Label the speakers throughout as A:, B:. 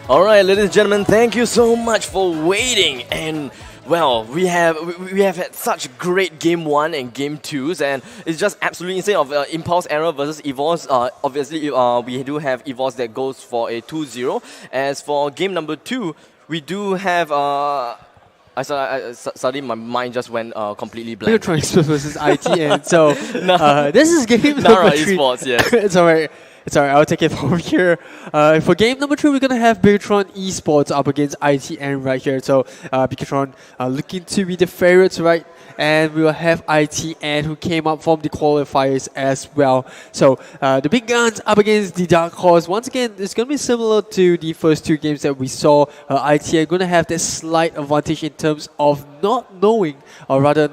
A: Alright, ladies and gentlemen, thank you so much for waiting. And well, we have had such great game 1 and game 2s, and it's just absolutely insane of Impulse Error versus EVOS. Obviously, we do have EVOS that goes for a 2-0. As for game number 2, we do have suddenly my mind just went completely blank.
B: Bigetron Esports versus ITN. So this is game number 3.
A: Esports, yes.
B: It's alright. It's alright, I'll take it from here. For game number 3, we're going to have Bigetron Esports up against ITN right here. So Bigetron looking to be the favorites, right? And we will have ITN who came up from the qualifiers as well. So the big guns up against the Dark Horse. Once again, it's going to be similar to the first 2 games that we saw. ITN going to have that slight advantage in terms of not knowing, or rather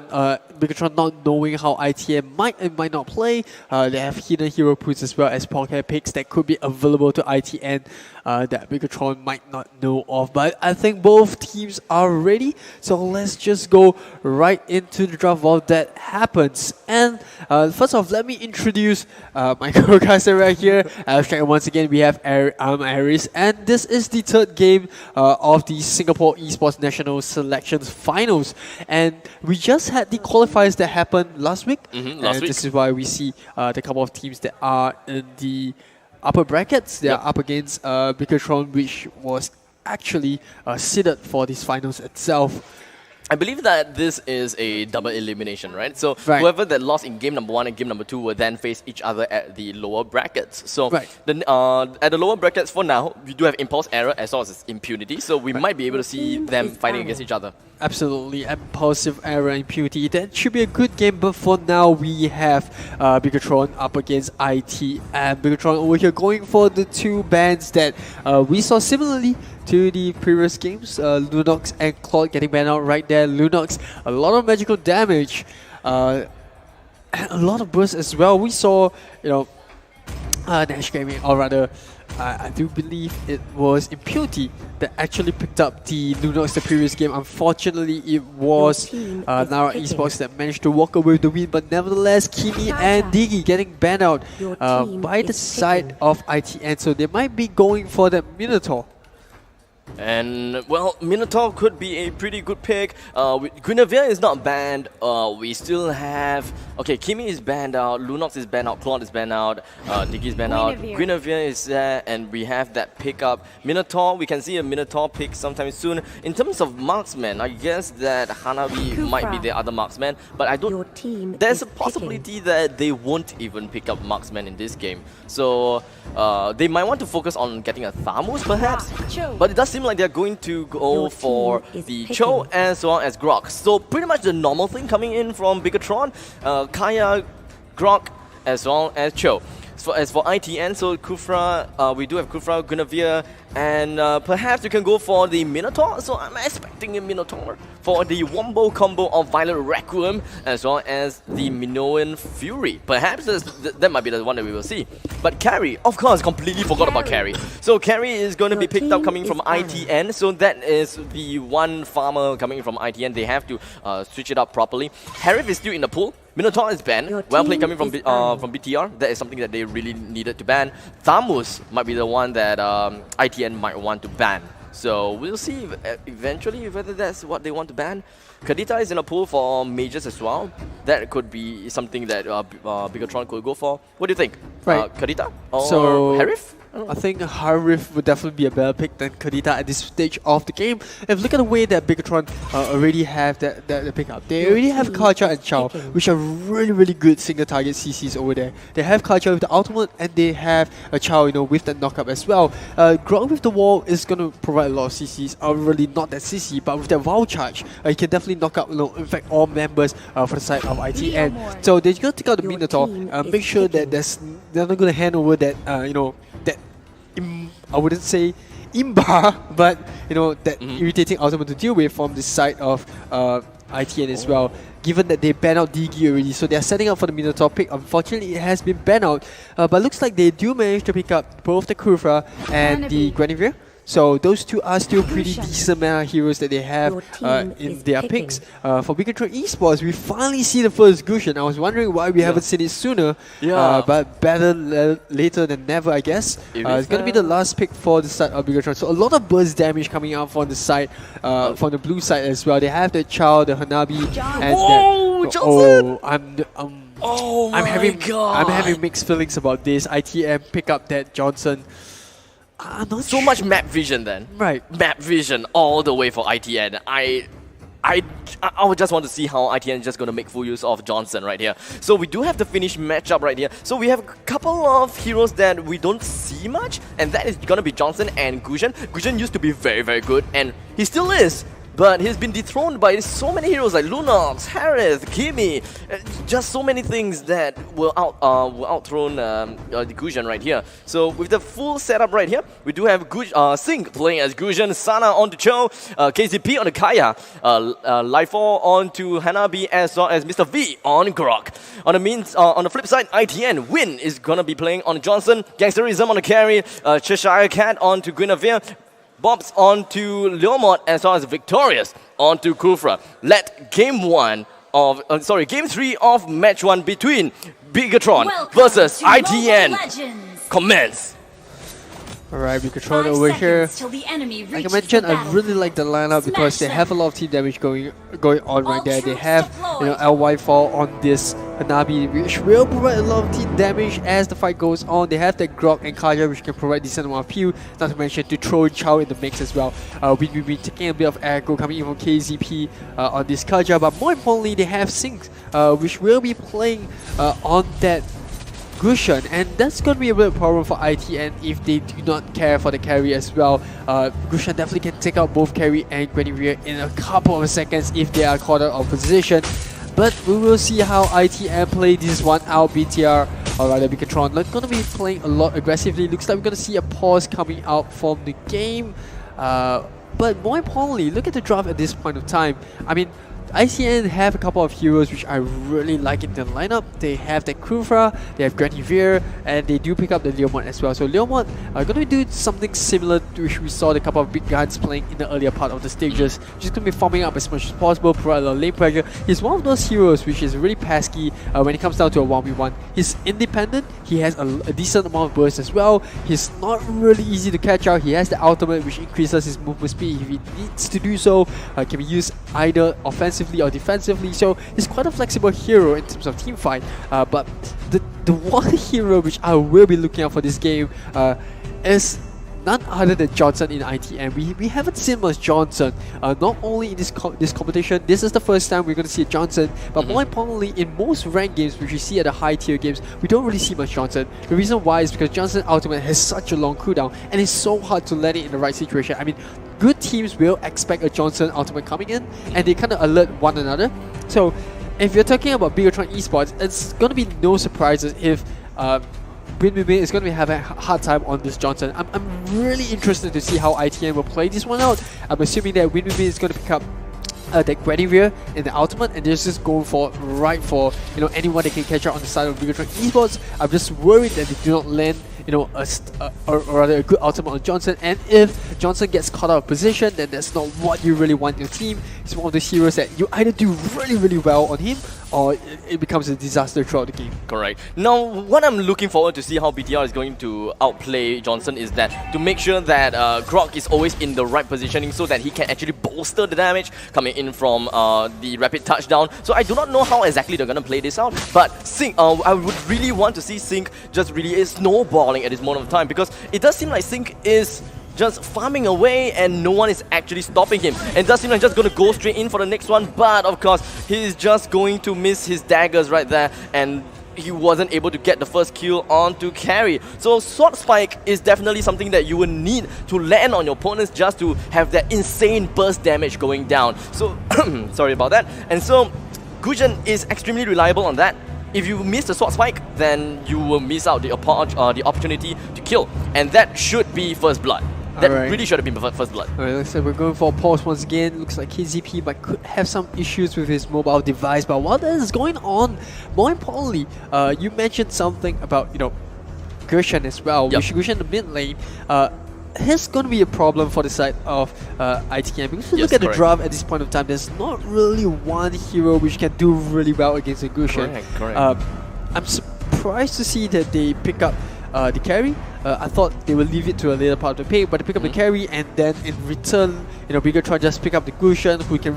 B: Bigetron not knowing how ITN might and might not play. They have hidden hero pools as well as pocket picks that could be available to ITN that Bigetron might not know of. But I think both teams are ready, so let's just go right into the draft while that happens. And first off, let me introduce my co-caster right here. Once again, we have Aris, and this is the 3rd game of the Singapore Esports National Selections Finals. And we just had the qualifiers that happened last week. This is why we see the couple of teams that are in the upper brackets. They are up against Bigetron, which was actually seeded for these finals itself.
A: I believe that this is a double elimination, right? So whoever that lost in game number 1 and game number 2 will then face each other at the lower brackets. So then at the lower brackets for now, we do have Impulse Error as well as Impunity. So we might be able to see them fighting against each other.
B: Absolutely, Impulsive Error and Impunity. That should be a good game, but for now we have Bigetron up against IT, and Bigetron over here going for the 2 bans that we saw similarly to the previous games. Lunox and Claude getting banned out right there. Lunox, a lot of magical damage, and a lot of burst as well. We saw, Nash Gaming, or rather, I do believe it was Impunity that actually picked up the Lunox the previous game. Unfortunately, it was Nara Esports that managed to walk away with the win, but nevertheless, Kimi and Diggy getting banned out by the side of ITN, so they might be going for the Minotaur.
A: And well, Minotaur could be a pretty good pick. Guinevere is not banned. We still have... Okay, Kimi is banned out, Lunox is banned out, Claude is banned out, Diggy is banned out, Guinevere is there, and we have that pickup. Minotaur, we can see a Minotaur pick sometime soon. In terms of marksman, I guess that Hanabi might be the other marksman, but I don't... There's a possibility that they won't even pick up marksman in this game. So they might want to focus on getting a Thamus perhaps, but it does seem like they're going to go for the Cho as well as Grok. So pretty much the normal thing coming in from Bigetron, Kaya, Grok as well as Cho. As for ITN, so Kufra, we do have Kufra, Guinevere, and perhaps you can go for the Minotaur. So I'm expecting a Minotaur for the Wombo combo of Violet Requiem as well as the Minoan Fury. Perhaps that might be the one that we will see. But Carry, of course, completely forgot about Carry. So Carry is going to be picked up coming from ITN. So that is the one farmer coming from ITN. They have to switch it up properly. Harif is still in the pool. Minotaur is banned. Well played coming from BTR. That is something that they really needed to ban. Thamus might be the one that ITN might want to ban. So we'll see eventually whether that's what they want to ban. Kadita is in a pool for mages as well. That could be something that Bigetron could go for. What do you think? Kadita or Harif?
B: I think Harif would definitely be a better pick than Kadita at this stage of the game. If look at the way that Bigetron already have that pickup, they already have Karcha and Chao, which are really good single target CCs over there. They have Karcha with the ultimate, and they have a Chao, with the knockup as well. Grok with the wall is going to provide a lot of CCs. Really not that CC, but with that wow charge, you can definitely knock out, in fact, all members for the side of ITN. So they're going to take out the Minotaur, make sure that they're not going to hand over that, I wouldn't say imba, but that irritating ultimate to deal with from the side of ITN as well. Given that they banned out DG already, so they're setting up for the Minotaur pick. Unfortunately, it has been banned out, but looks like they do manage to pick up both the Kufra and the Guinevere. So those two are still pretty decent meta heroes that they have
C: Your team
B: in
C: is
B: their
C: picking.
B: picks. For Bigetron Esports, we finally see the first Gusion. I was wondering why we haven't seen it sooner, but better later than never, I guess. It's going to be the last pick for the side of Bigetron. So a lot of burst damage coming out from the side, from the blue side as well. They have the Chow, the Hanabi, and I'm having mixed feelings about this. ITM pick up that Johnson. I'm not
A: So much map vision then.
B: Right.
A: Map vision all the way for ITN. I would just want to see how ITN is just going to make full use of Johnson right here. So we do have the finished matchup right here. So we have a couple of heroes that we don't see much, and that is going to be Johnson and Gusion. Gusion used to be very, very good, and he still is. But he's been dethroned by so many heroes like Lunox, Harith, Kimi, just so many things that will outthrown the Gusion right here. So with the full setup right here, we do have Sync playing as Gusion, Sana onto Cho, KCP on the Kaya, Life4 onto Hanabi, as well as Mr. V on Grok. On the flip side, ITN Win is gonna be playing on Johnson, Gangsterism on the carry, Cheshire Cat onto Guinevere, Bobs onto Leomot, as well as Victorious onto Kufra. Let game 3 of match 1 between Bigetron versus ITN commence.
B: Alright, Bigetron over here. Like I mentioned, I really like the lineup because they have a lot of team damage going on right there. They have LY4 on this Hanabi, which will provide a lot of team damage as the fight goes on. They have the Grok and Kaja, which can provide decent amount of heal. Not to mention to throw Chow in the mix as well. We've been taking a bit of aggro coming in from KZP on this Kaja, but more importantly, they have Sync, which will be playing on that Gusion, and that's going to be a bit of a problem for ITN if they do not care for the carry as well. Gusion definitely can take out both carry and Guinevere in a couple of seconds if they are caught out of position. But we will see how ITN play this one out. BTR, or rather Bigetron, they're going to be playing a lot aggressively. Looks like we're going to see a pause coming out from the game. But more importantly, look at the draft at this point of time. I mean, ICN have a couple of heroes which I really like in their lineup. They have the Kufra, they have Guinevere, and they do pick up the Leomot as well. So Leomot are going to do something similar to which we saw the couple of big guns playing in the earlier part of the stages. Just going to be farming up as much as possible, provide a lot of lane pressure. He's one of those heroes which is really pesky when it comes down to a 1v1. He's independent, he has a decent amount of burst as well. He's not really easy to catch out. He has the ultimate which increases his movement speed if he needs to do so. Can be used either offensively or defensively, so he's quite a flexible hero in terms of team fight. But the one hero which I will be looking out for this game is none other than Johnson in ITM. We haven't seen much Johnson, not only in this competition. This is the first time we're going to see Johnson, but more importantly, in most ranked games which we see at the high tier games, we don't really see much Johnson. The reason why is because Johnson ultimate has such a long cooldown, and it's so hard to land it in the right situation. I mean, good teams will expect a Johnson ultimate coming in, and they kind of alert one another. So if you're talking about Bigetron Esports, it's going to be no surprises if WinWin is going to be having a hard time on this Johnson. I'm really interested to see how ITN will play this one out. I'm assuming that WinWin is going to pick up the Guinevere in the ultimate, and they're just going for anyone they can catch out on the side of Bigetron Esports. I'm just worried that they do not land or rather a good ultimate on Johnson, and if Johnson gets caught out of position, then that's not what you really want in your team. He's one of those heroes that you either do really, really well on him, or it becomes a disaster throughout the game.
A: Correct. Now, what I'm looking forward to see how BTR is going to outplay Johnson is that to make sure that Grok is always in the right positioning so that he can actually bolster the damage coming in from the rapid touchdown. So I do not know how exactly they're going to play this out, but Sync, I would really want to see Sync just really snowballing at this moment of time, because it does seem like Sync is just farming away and no one is actually stopping him. And it does seem like just going to go straight in for the next one, but of course he's just going to miss his daggers right there, and he wasn't able to get the first kill onto carry. So Sword Spike is definitely something that you will need to land on your opponents just to have that insane burst damage going down. So sorry about that. And so Gusion is extremely reliable on that. If you miss the Sword Spike, then you will miss out the opportunity to kill, and that should be first blood. That really should have been first blood.
B: Alright, looks like we're going for a pause once again. Looks like KZP might could have some issues with his mobile device, but while that is going on, more importantly, you mentioned something about Gusion as well.
A: Yep.
B: Gusion in the mid lane. here's going to be a problem for the side of ITN, because if you
A: Yes,
B: look at the
A: correct.
B: draft at this point of time, there's not really one hero which can do really well against a Gusion.
A: Correct.
B: I'm surprised to see that they pick up the carry. I thought they would leave it to a later part of the pick, but they pick up the carry, and then in return, Bigetron just pick up the Gusion, who can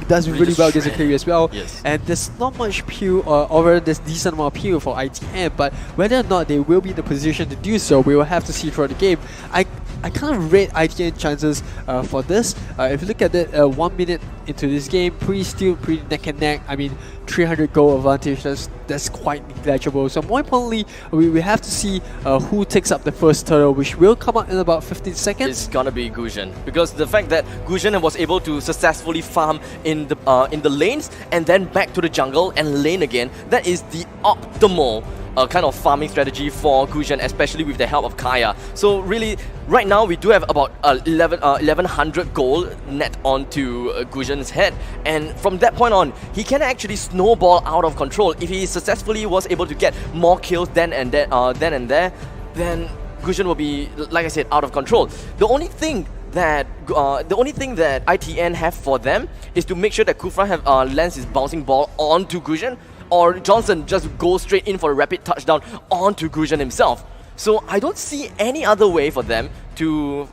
B: does really well against the carry as well.
A: Yes.
B: And there's not much peel, or rather there's decent amount of peel for ITN, but whether or not they will be in the position to do so, we will have to see throughout the game. I kind of rate ITN chances for this. If you look at it, 1 minute into this game, still pretty neck and neck. I mean, 300 goal advantage, that's quite negligible. So more importantly, we have to see who takes up the first turtle, which will come out in about 15 seconds.
A: It's gonna be Gusion, because the fact that Gusion was able to successfully farm in the lanes and then back to the jungle and lane again, that is the optimal kind of farming strategy for Gusion, especially with the help of Kaya. So really, right now we do have about 1100 gold net onto Gusion's head, and from that point on, he can actually snowball out of control. If he successfully was able to get more kills then and there, then Gusion will be, like I said, out of control. The only thing that ITN have for them is to make sure that Kufra lands his bouncing ball onto Gusion, or Johnson just goes straight in for a rapid touchdown onto Gusion himself. So I don't see any other way for them to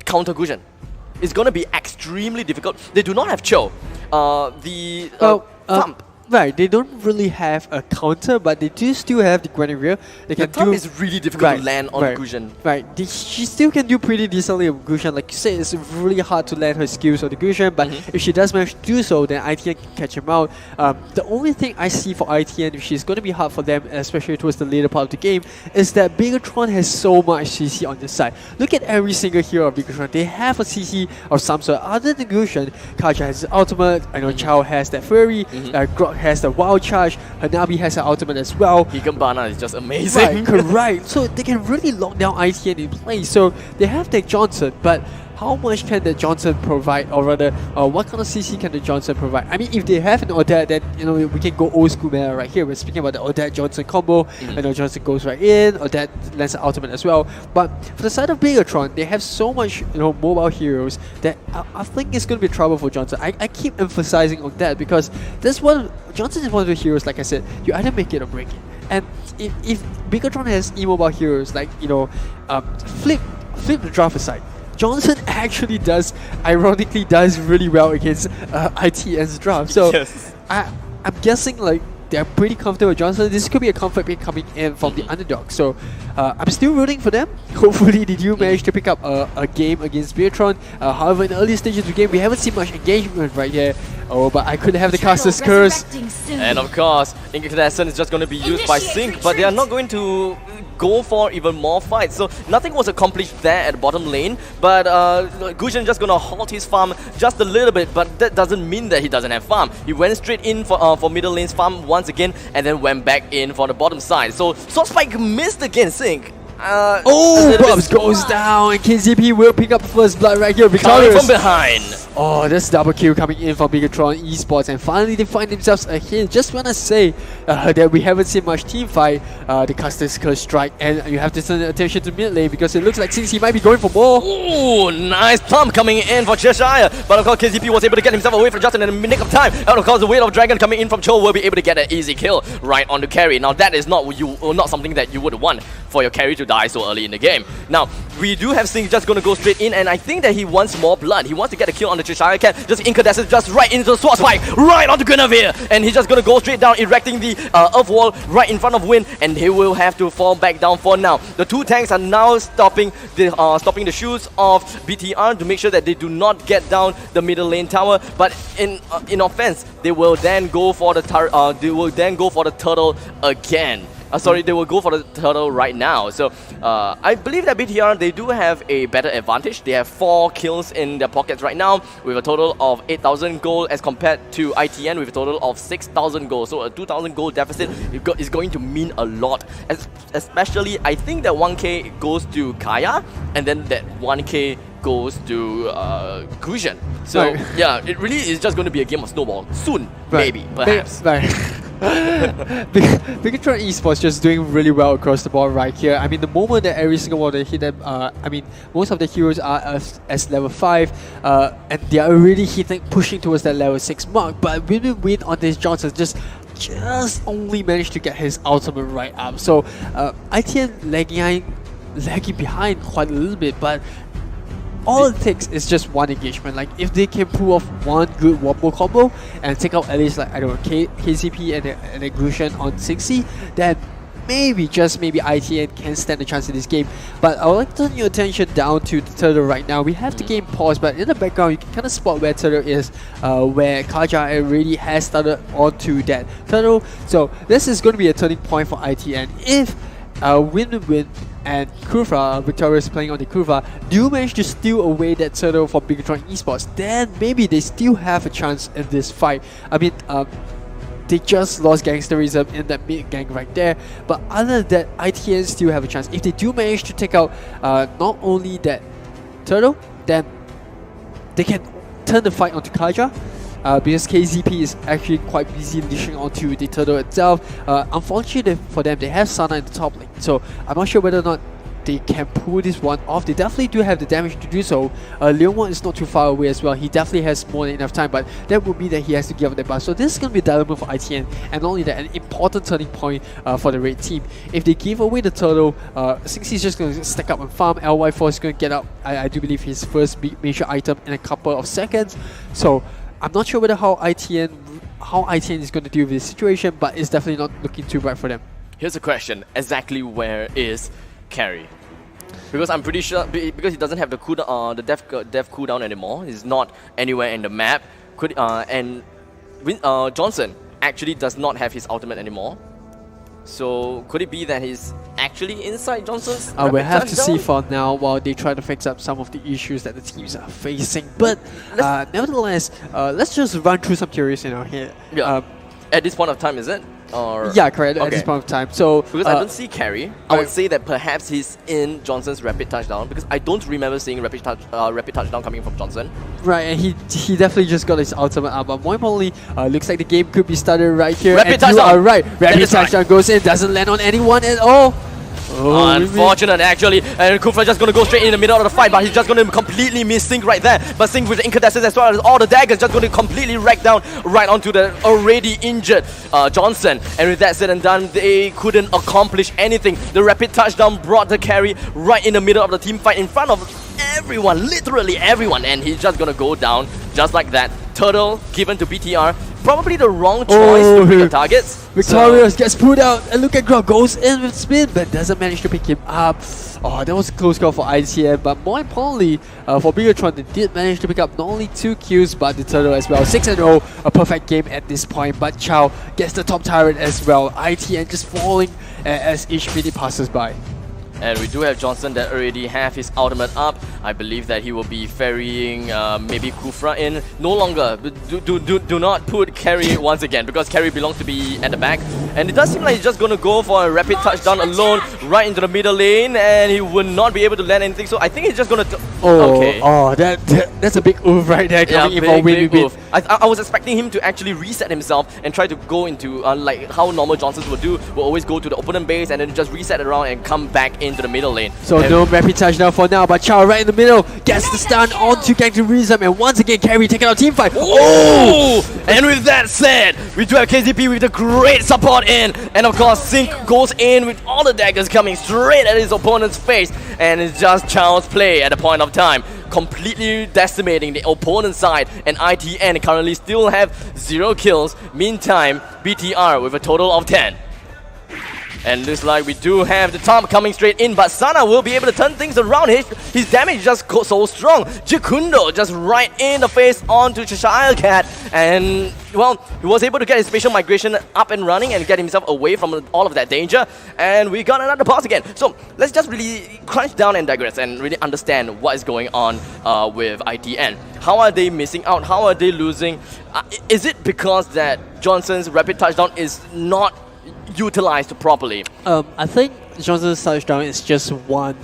A: counter Gusion. It's gonna be extremely difficult. They do not have Cho. Thump.
B: Right, they don't really have a counter, but they do still have the Guinevere. They
A: The
B: can
A: Thump
B: do
A: is really difficult to land on
B: right,
A: Gusion.
B: Right, she still can do pretty decently on Gusion. Like you said, it's really hard to land her skills on the Gusion, but if she does manage to do so, then ITN can catch him out. The only thing I see for ITN, which is going to be hard for them, especially towards the later part of the game, is that Bigetron has so much CC on this side. Look at every single hero of Bigetron. They have a CC of some sort. Other than Gusion, Kaja has his ultimate, I know Chao has that Fury, Grok has the Wild Charge, Hanabi has an ultimate as well.
A: Higambana is just amazing.
B: Right, correct. So they can really lock down ITN in play. So they have that Johnson, but how much can the Johnson provide, or rather, what kind of CC can the Johnson provide? I mean, if they have an Odette, then we can go old school meta right here. We're speaking about the Odette Johnson combo. Johnson goes right in, Odette lands an ultimate as well. But for the side of Bigetron, they have so much mobile heroes that I think it's going to be trouble for Johnson. I keep emphasizing on that, because Johnson is one of the heroes, like I said, you either make it or break it. And if Bigetron has immobile heroes like flip the draft aside, Johnson actually ironically does really well against ITN's draft. So
A: Yes.
B: I'm guessing like they're pretty comfortable with Johnson. This could be a comfort pick coming in from the underdog. So I'm still rooting for them. Hopefully they do manage to pick up a game against Bigetron. However, in the early stages of the game, we haven't seen much engagement right here. Oh, but I could have the caster's curse.
A: And of course, Incandescent is just going to be used by Sync, but they are not going to go for even more fights. So nothing was accomplished there at the bottom lane, but Gusion just going to halt his farm just a little bit, but that doesn't mean that he doesn't have farm. He went straight in for middle lane's farm once again, and then went back in for the bottom side. So Sword Spike missed again, Sync.
B: Bubs goes down, and KZP will pick up first blood right here.
A: Coming
B: Victorious.
A: from behind.
B: Oh, this double kill coming in from Bigetron Esports, and finally they find themselves ahead. Just want to say that we haven't seen much team fight. The Caster's Curse strike, and you have to turn attention to mid lane, because it looks like since he might be going for more.
A: Ooh, nice thump coming in for Cheshire, but of course KZP was able to get himself away from Justin in a nick of time, and of course the Wheel of Dragon coming in from Cho will be able to get an easy kill right on the carry. Now that is not something that you would want for your carry to die so early in the game. Now we do have Singh just gonna go straight in, and I think that he wants more blood. He wants to get a kill on the Cheshire Cat. Just Incandescent just right into the Sword Spike, right onto Guinevere, and he's just gonna go straight down, erecting the Earth Wall right in front of Win, and he will have to fall back down for now. The two tanks are now stopping the shoes of BTR to make sure that they do not get down the middle lane tower. But in offense, they will then go for the turtle again. They will go for the turtle right now. So I believe that BTR, they do have a better advantage. They have 4 kills in their pockets right now with a total of 8,000 gold, as compared to ITN with a total of 6,000 gold. So a 2,000 gold deficit is going to mean a lot. Especially, I think that 1k goes to Kaya, and then that 1k goes to Gusion. So
B: right.
A: yeah, it really is just going to be a game of snowball soon, maybe, perhaps.
B: Right. Bigetron Esports just doing really well across the board right here. I mean, the moment that every single one they hit them, I mean, most of the heroes are as level 5, and they are already pushing towards that level 6 mark. But win on this Johnson just only managed to get his ultimate right up. So ITN lagging behind quite a little bit, but all it takes is just one engagement. Like if they can pull off one good wombo combo and take out at least like I don't know KCP and a Grushan on 6C, then maybe just maybe ITN can stand a chance in this game. But I would like to turn your attention down to the turtle right now. We have the game paused, but in the background you can kind of spot where turtle is, where Kaja already has started onto that turtle. So this is going to be a turning point for ITN. If win and Kufra, Victorious playing on the Kufra, do manage to steal away that turtle for Bigetron Esports, then maybe they still have a chance in this fight. I mean, they just lost gangsterism in that mid gang right there, but other than that, ITN still have a chance. If they do manage to take out not only that turtle, then they can turn the fight onto Kaja. Because KZP is actually quite busy leashing onto the turtle itself. Unfortunately for them, they have Sana in the top lane, so I'm not sure whether or not they can pull this one off. They definitely do have the damage to do so. Leon is not too far away as well. He definitely has more than enough time, but that would mean that he has to give up the buff. So this is going to be a dilemma for ITN, and not only that, an important turning point for the red team. If they give away the turtle, Singxi is just going to stack up and farm. LY4 is going to get up, I do believe, his first big major item in a couple of seconds. So I'm not sure whether how ITN is going to deal with this situation, but it's definitely not looking too bright for them.
A: Here's a question: exactly where is Carry? Because I'm pretty sure because he doesn't have the cooldown, the death cooldown anymore. He's not anywhere in the map. Johnson actually does not have his ultimate anymore. So could it be that he's actually inside Johnson's?
B: We'll have to see for now while they try to fix up some of the issues that the teams are facing. But nevertheless, let's just run through some theories in our head.
A: Yeah. At this point of time, is it? Or
B: yeah, correct. At this point of time. So
A: because I don't see Carry, I would say that perhaps he's in Johnson's rapid touchdown, because I don't remember seeing rapid touchdown coming from Johnson.
B: Right, and he definitely just got his ultimate up. But more importantly, looks like the game could be started right here.
A: Rapid
B: touchdown. You are right. Rapid touchdown
A: right.
B: goes in, doesn't land on anyone at all.
A: Oh, unfortunate actually, and Kufra just gonna go straight in the middle of the fight, but he's just gonna completely miss Sync right there. But Sync with the incandescence as well as all the daggers just gonna completely wreck down right onto the already injured Johnson. And with that said and done, they couldn't accomplish anything. The rapid touchdown brought the carry right in the middle of the team fight in front of everyone, literally everyone, and he's just gonna go down just like that. Turtle given to BTR. Probably the wrong choice to pick the targets.
B: Victorious gets pulled out, and look at Grog goes in with spin, but doesn't manage to pick him up. Oh, that was a close call for ITN, but more importantly, for Bigetron, they did manage to pick up not only 2 kills, but the turtle as well. 6-0, a perfect game at this point, but Chow gets the top turret as well. ITN just falling as each minute passes by.
A: And we do have Johnson that already have his ultimate up. I believe that he will be ferrying maybe Kufra in. No longer. Do not put Carry once again, because Carry belongs to be at the back. And it does seem like he's just going to go for a rapid touchdown alone right into the middle lane, and he will not be able to land anything. So I think he's just going to... that's a big oof right there coming in for big oof. I was expecting him to actually reset himself and try to go into like how normal Johnsons would do. Will always go to the opponent base and then just reset around and come back into the middle lane.
B: So no rapid touchdown for now, but Chow right in the middle gets the stun onto Gangsterism, and once again Carry taking out team fight.
A: Oh! And with that said, we do have KZP with a great support in, and of course Sync goes in with all the daggers coming straight at his opponent's face, and it's just Chow's play at the point of time, completely decimating the opponent's side, and ITN currently still have 0 kills. Meantime, BTR with a total of 10. And looks like we do have the top coming straight in, but Sana will be able to turn things around. His damage just goes so strong. Jacundo just right in the face onto Cheshire Cat, and well, he was able to get his spatial migration up and running and get himself away from all of that danger. And we got another pause again. So let's just really crunch down and digress and really understand what is going on with ITN. How are they missing out? How are they losing? Is it because that Johnson's rapid touchdown is not utilized properly?
B: I think Johnson's touchdown is just one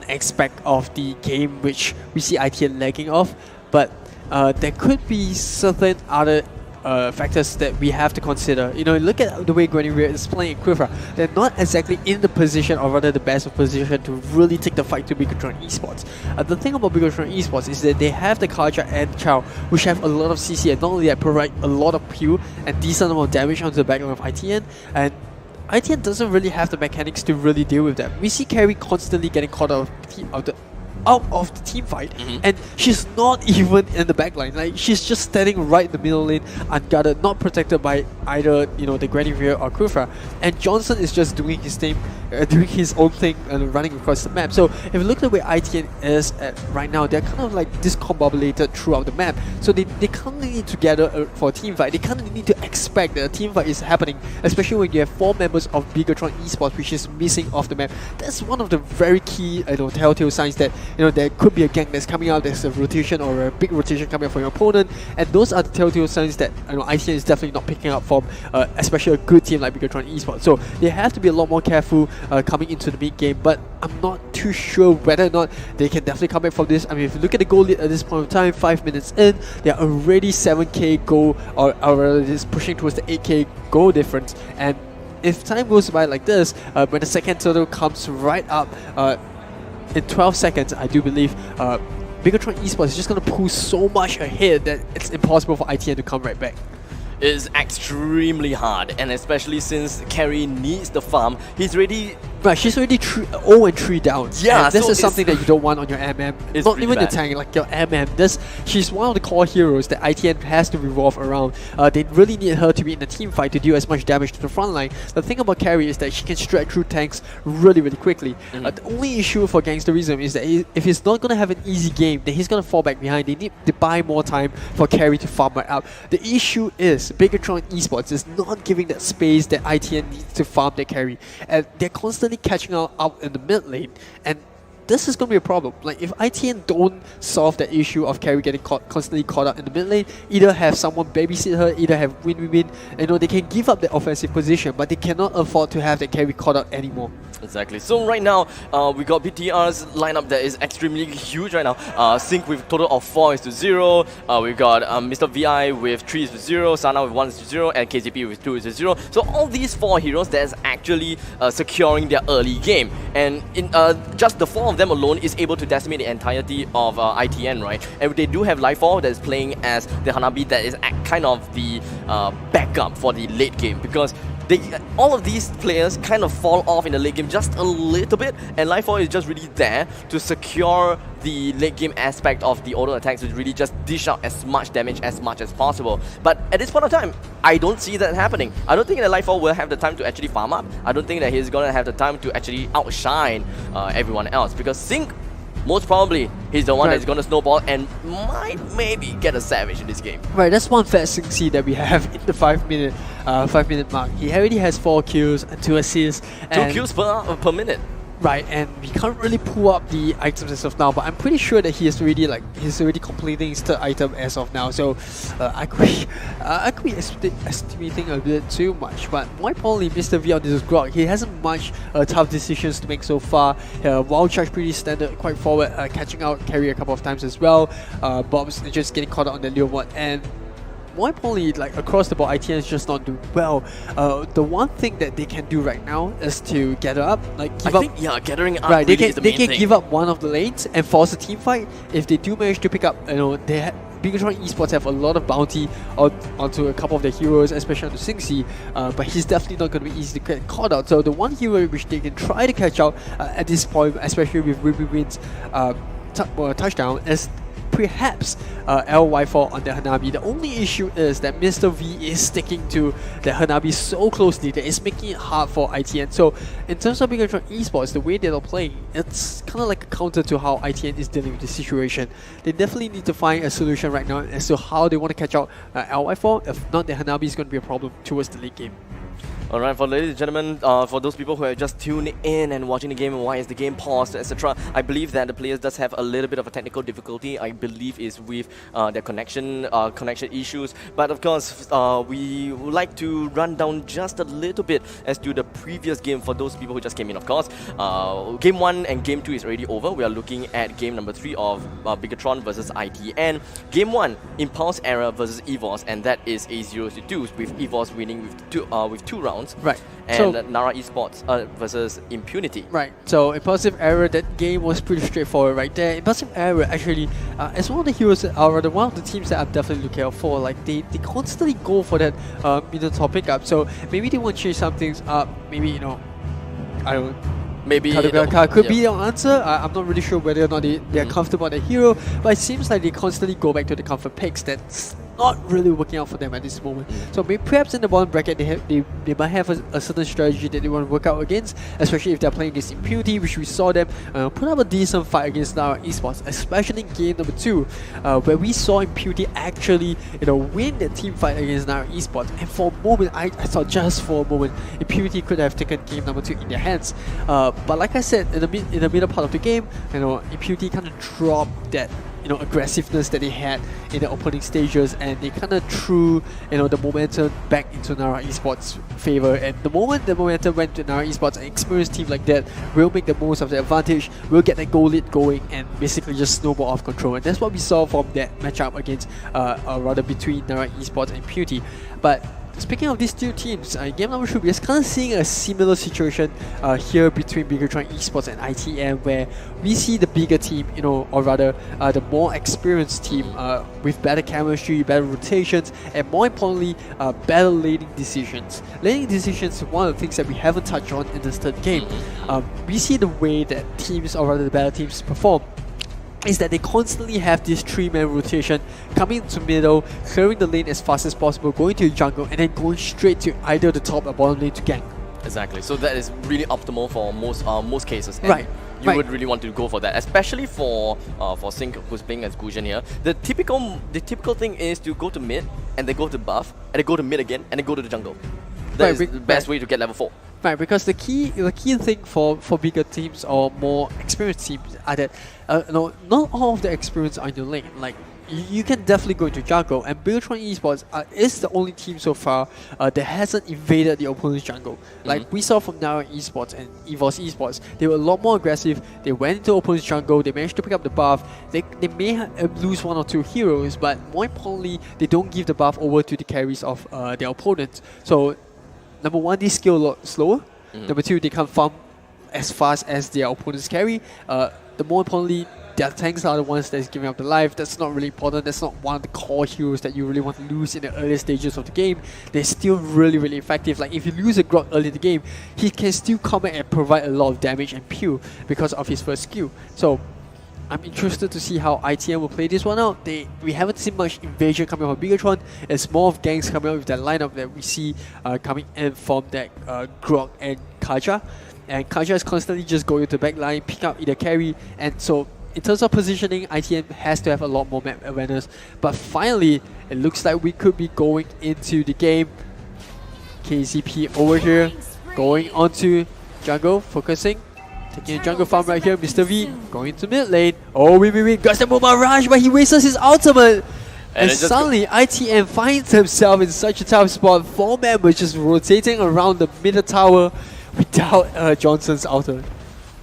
B: aspect of the game which we see ITN lagging off, but there could be certain other factors that we have to consider. You know, look at the way Guinevere is playing Quiver. They're not exactly in the position, or rather the best of position, to really take the fight to Bigetron Esports. The thing about Bigetron Esports is that they have the Karja and Chow, which have a lot of CC, and not only that, provide a lot of Q and decent amount of damage onto the backline of ITN, and ITN doesn't really have the mechanics to really deal with them. We see Carrie constantly getting caught out of the team fight, and she's not even in the backline. Like, she's just standing right in the middle lane, unguarded, not protected by either, you know, the Guinevere or Kufra. And Johnson is just doing his thing, doing his own thing, and running across the map. So if you look at the way ITN is at right now, they're kind of like discombobulated throughout the map. So they kind of need to gather for a team fight. They kind of need to expect that a team fight is happening, especially when you have 4 members of Bigetron Esports, which is missing off the map. That's one of the very key, telltale signs that, you know, there could be a gank that's coming out, there's a rotation or a big rotation coming out from your opponent, and those are the telltale signs that, you know, ITN is definitely not picking up from, especially a good team like Bigetron Esports. So they have to be a lot more careful coming into the mid game, but I'm not too sure whether or not they can definitely come back from this. I mean, if you look at the goal lead at this point of time, 5 minutes in, they're already 7k goal, or rather just pushing towards the 8k goal difference, and if time goes by like this, when the second total comes right up, in 12 seconds, I do believe Bigetron Esports is just going to pull so much ahead that it's impossible for ITN to come right back.
A: Is extremely hard, and especially since Carrie needs the farm, he's already...
B: Right, she's already 0-3 down.
A: Yeah,
B: and this
A: so
B: is something that you don't want on your MM.
A: It's
B: not even
A: bad.
B: the tank, like your MM. She's one of the core heroes that ITN has to revolve around. They really need her to be in the team fight to do as much damage to the front line. The thing about Carrie is that she can stretch through tanks really, really quickly. The only issue for Gangsterism is that if he's not going to have an easy game, then he's going to fall back behind. They need to buy more time for Carrie to farm right out. The issue is Bigetron Esports is not giving that space that ITN needs to farm their Carrie. And they're constantly catching out in the mid lane, and this is going to be a problem. Like, if ITN don't solve that issue of Carrie getting constantly caught up in the mid lane, either have someone babysit her, either have win-win, you know, they can give up the offensive position, but they cannot afford to have that Carrie caught up anymore.
A: Exactly. So right now, we got BTR's lineup that is extremely huge right now. Sync with total of 4-0. We got Mr. VI with 3-0, Sana with 1-0, and KZP with 2-0. So all these 4 heroes that's actually securing their early game. And in just the 4 of them alone is able to decimate the entirety of ITN, right? And they do have Lifeall that is playing as the Hanabi that is kind of the backup for the late game, because all of these players kind of fall off in the late game just a little bit, and Lifeall is just really there to secure the late game aspect of the auto attacks, to really just dish out as much damage as much as possible. But at this point of time, I don't see that happening. I don't think that Lifeall will have the time to actually farm up. I don't think that he's gonna have the time to actually outshine everyone else, because Sync, most probably, he's the one that's going to snowball and might maybe get a Savage in this game.
B: Right, that's one fat Sync that we have in the 5 minute mark. He already has 4 kills and 2 assists.
A: 2 kills per minute.
B: Right, and we can't really pull up the items as of now, but I'm pretty sure that he's already completing his 3rd item as of now. So I could be estimating a bit too much, but more importantly, Mr. V on this Grog, he hasn't much tough decisions to make so far. Wild Charge pretty standard, quite forward, catching out Carry a couple of times as well. Bob's just getting caught out on the Leo mod, and more importantly, like across the board, ITN is just not doing well. The one thing that they can do right now is to gather up, like
A: gathering up.
B: Right,
A: really
B: they can give up one of the lanes and force a team fight. If they do manage to pick up, Bigetron Esports have a lot of bounty onto a couple of their heroes, especially on the Singxi, but he's definitely not going to be easy to get caught out. So the one hero which they can try to catch out at this point, especially with Ruby Win's touchdown, is perhaps LY4 on the Hanabi. The only issue is that Mr. V is sticking to the Hanabi so closely that it's making it hard for ITN. So in terms of Bigetron Esports, the way they're playing, it's kind of like a counter to how ITN is dealing with the situation. They definitely need to find a solution right now as to how they want to catch out LY4. If not, the Hanabi is going to be a problem towards the late game.
A: Alright, for ladies and gentlemen, for those people who are just tuned in and watching the game and why is the game paused, etc., I believe that the players does have a little bit of a technical difficulty. I believe is with their connection issues. But of course, we would like to run down just a little bit as to the previous game for those people who just came in. Of course, Game 1 and Game 2 is already over. We are looking at Game number 3 of Bigetron versus ITN. Game 1, Impulse Era versus EVOS, and that is a 0-2 with EVOS winning with two rounds.
B: Right.
A: And
B: So-
A: Nara Esports versus Impunity.
B: Right, so Impulsive Error, that game was pretty straightforward right there. Impulsive Error actually, as one of the heroes, or rather one of the teams that I'm definitely looking out for, like they constantly go for that middle top pickup. So maybe they want to change some things up, maybe, you know, I don't know.
A: Maybe
B: Kadoga could be the answer. I'm not really sure whether or not they're comfortable on the hero, but it seems like they constantly go back to the comfort picks that's not really working out for them at this moment. So maybe perhaps in the bottom bracket they might have a certain strategy that they want to work out against, especially if they're playing against Impunity, which we saw them put up a decent fight against Nara Esports, especially in game number 2, where we saw Impunity actually win the team fight against Nara Esports. And for a moment, I thought just for a moment, Impunity could have taken game number 2 in their hands. But like I said, in the middle part of the game, Impunity kind of dropped that aggressiveness that they had in the opening stages, and they kind of threw the momentum back into Nara Esports' favor. And the moment the momentum went to Nara Esports, an experienced team like that will make the most of the advantage, will get that goal lead going, and basically just snowball off control. And that's what we saw from that matchup against, or rather between Nara Esports and Impunity. But speaking of these two teams, game number 2, we're kind of seeing a similar situation here between Bigetron Esports and ITM, where we see the bigger team, or rather the more experienced team with better chemistry, better rotations, and more importantly, better laning decisions. Laning decisions is one of the things that we haven't touched on in this third game. We see the way that teams, or rather the better teams, perform is that they constantly have this 3-man rotation coming into middle, clearing the lane as fast as possible, going to the jungle, and then going straight to either the top or bottom lane to gank.
A: Exactly. So that is really optimal for most cases. And you would really want to go for that, especially for Sync, who's playing as Gusion here. The typical thing is to go to mid and then go to buff and then go to mid again and then go to the jungle. That is the best way to get level 4.
B: Right, because the key thing for bigger teams or more experienced teams are that not all of the experience are in the lane. Like, you can definitely go into jungle, and Bigetron Esports is the only team so far that hasn't invaded the opponent's jungle. Like we saw from Nara Esports and EVOS Esports, they were a lot more aggressive. They went into opponent's jungle, they managed to pick up the buff. They may lose 1 or 2 heroes, but more importantly, they don't give the buff over to the carries of their opponents. So number 1, they scale a lot slower. Number 2, they can't farm as fast as their opponents carry. The more importantly, their tanks are the ones that's giving up the life. That's not really important. That's not one of the core heroes that you really want to lose in the early stages of the game. They're still really, really effective. Like, if you lose a Grog early in the game, he can still come in and provide a lot of damage and peel because of his first skill. So I'm interested to see how ITM will play this one out. We haven't seen much invasion coming from Bigetron. It's more of ganks coming out with that lineup that we see coming in from that Grog and Kaja. And Kaja is constantly just going to the back line, pick up either carry, and so in terms of positioning, ITM has to have a lot more map awareness. But finally, it looks like we could be going into the game. KZP over here, going onto jungle, focusing. Taking a jungle farm right here, Mr. V going to mid lane. Oh, wait, got the mobile rush, but he wastes his ultimate. And suddenly, ITM finds himself in such a tough spot. 4 members just rotating around the middle tower without Johnson's ultimate.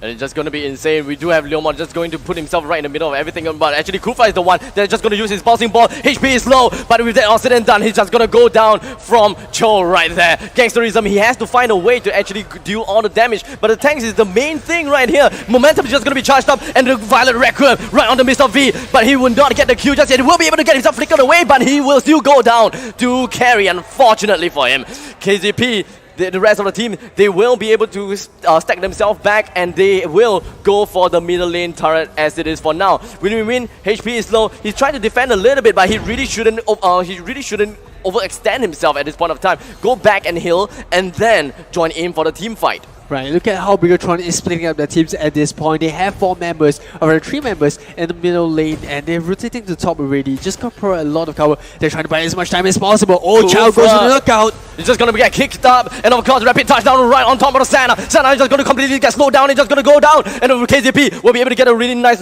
A: And it's just going to be insane. We do have Leomon just going to put himself right in the middle of everything. But actually, Kufa is the one that's just going to use his pulsing ball. HP is low, but with that all said and done, he's just going to go down from Cho right there. Gangsterism, he has to find a way to actually deal all the damage. But the tanks is the main thing right here. Momentum is just going to be charged up, and the Violet Requiem right on the Mr. V. But he will not get the kill just yet. He will be able to get himself flickered away, but he will still go down to carry, unfortunately for him. KZP, the rest of the team, they will be able to stack themselves back, and they will go for the middle lane turret as it is for now. Win, HP is low. He's trying to defend a little bit, but he really shouldn't overextend himself at this point of time. Go back and heal, and then join in for the team fight.
B: Right, look at how Bigetron is splitting up their teams at this point. They have 4 members, or 3 members in the middle lane, and they're rotating to top already. Just gonna provide a lot of cover. They're trying to buy as much time as possible. Oh, Chow goes to the knockout.
A: He's just gonna get kicked up, and of course, rapid touchdown right on top of the Sana. Sana is just gonna completely get slowed down. He's just gonna go down, and KZP will be able to get a really nice,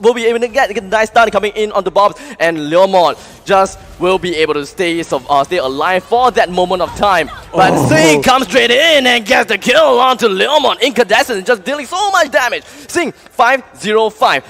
A: will be able to get a nice start coming in on the Bobs, and Leomon just will be able to stay alive for that moment of time. But Sing comes straight in and gets the kill onto Leomon. Incandescent just dealing so much damage. Sing 5-0-5.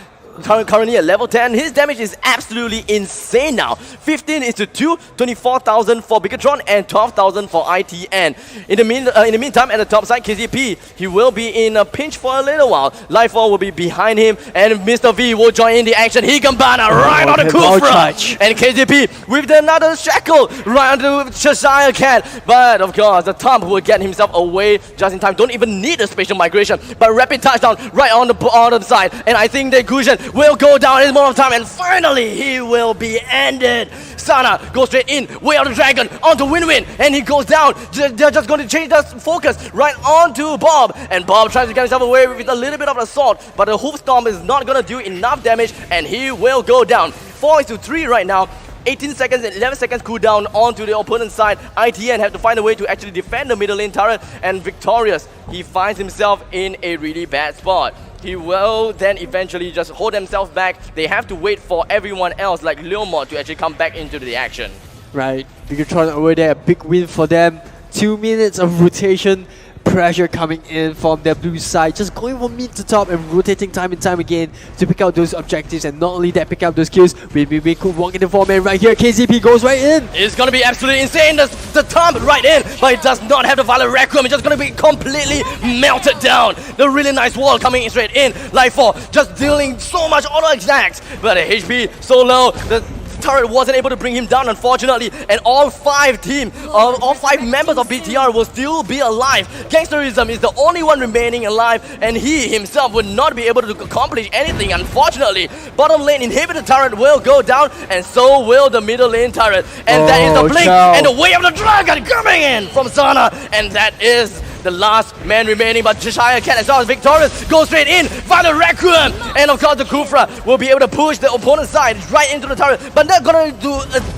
A: Currently at level 10, his damage is absolutely insane now. 15 is to 2, 24,000 for Bigetron and 12,000 for ITN. In the meantime, at the top side, KZP, he will be in a pinch for a little while. Lifefall will be behind him, and Mr. V will join in the action. He can ban right on the Kufra. And KZP with another shackle right onto Cheshire Cat. But of course, the Thump will get himself away just in time. Don't even need a spatial migration, but rapid touchdown right on the side. And I think that Gusion will go down in this moment of time, and finally he will be ended. Sana goes straight in, way out the dragon, onto Win-Win, and he goes down. They're just going to change the focus right onto Bob, and Bob tries to get himself away with a little bit of assault, but the Hoof Storm is not going to do enough damage, and he will go down. 4-3 right now. 18 seconds and 11 seconds cooldown onto the opponent's side. ITN have to find a way to actually defend the middle lane turret, and victorious, he finds himself in a really bad spot. He will then eventually just hold himself back. They have to wait for everyone else like Leomod to actually come back into the action.
B: Right, Bigetron over there, a big win for them. 2 minutes of rotation. Pressure coming in from their blue side, just going from mid to top and rotating time and time again to pick out those objectives, and not only that, pick up those kills. Win could walk in the 4-man right here. KZP goes right in.
A: It's gonna be absolutely insane. The Thump right in, but it does not have the Violet Requiem. It's just gonna be completely melted down. The really nice wall coming in straight in. Lifefall just dealing so much auto attacks, but the HP so low. The turret wasn't able to bring him down, unfortunately, and all 5 members of BTR will still be alive. Gangsterism is the only one remaining alive, and he himself would not be able to accomplish anything, unfortunately. Bottom lane inhibitor turret will go down, and so will the middle lane turret. And that is the blink and the way of the dragon coming in from Sana, and that is the last man remaining, but Cheshire Cat as well as victorious. Go straight in, Violet Requiem, and of course the Kufra will be able to push the opponent's side right into the turret, but not gonna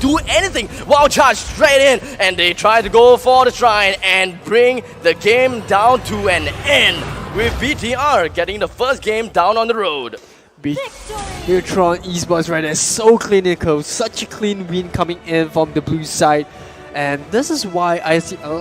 A: do anything. Wild charge straight in, and they try to go for the shrine and bring the game down to an end, with BTR getting the first game down on the road.
B: Bigetron Esports right there, so clinical, such a clean win coming in from the blue side. And this is why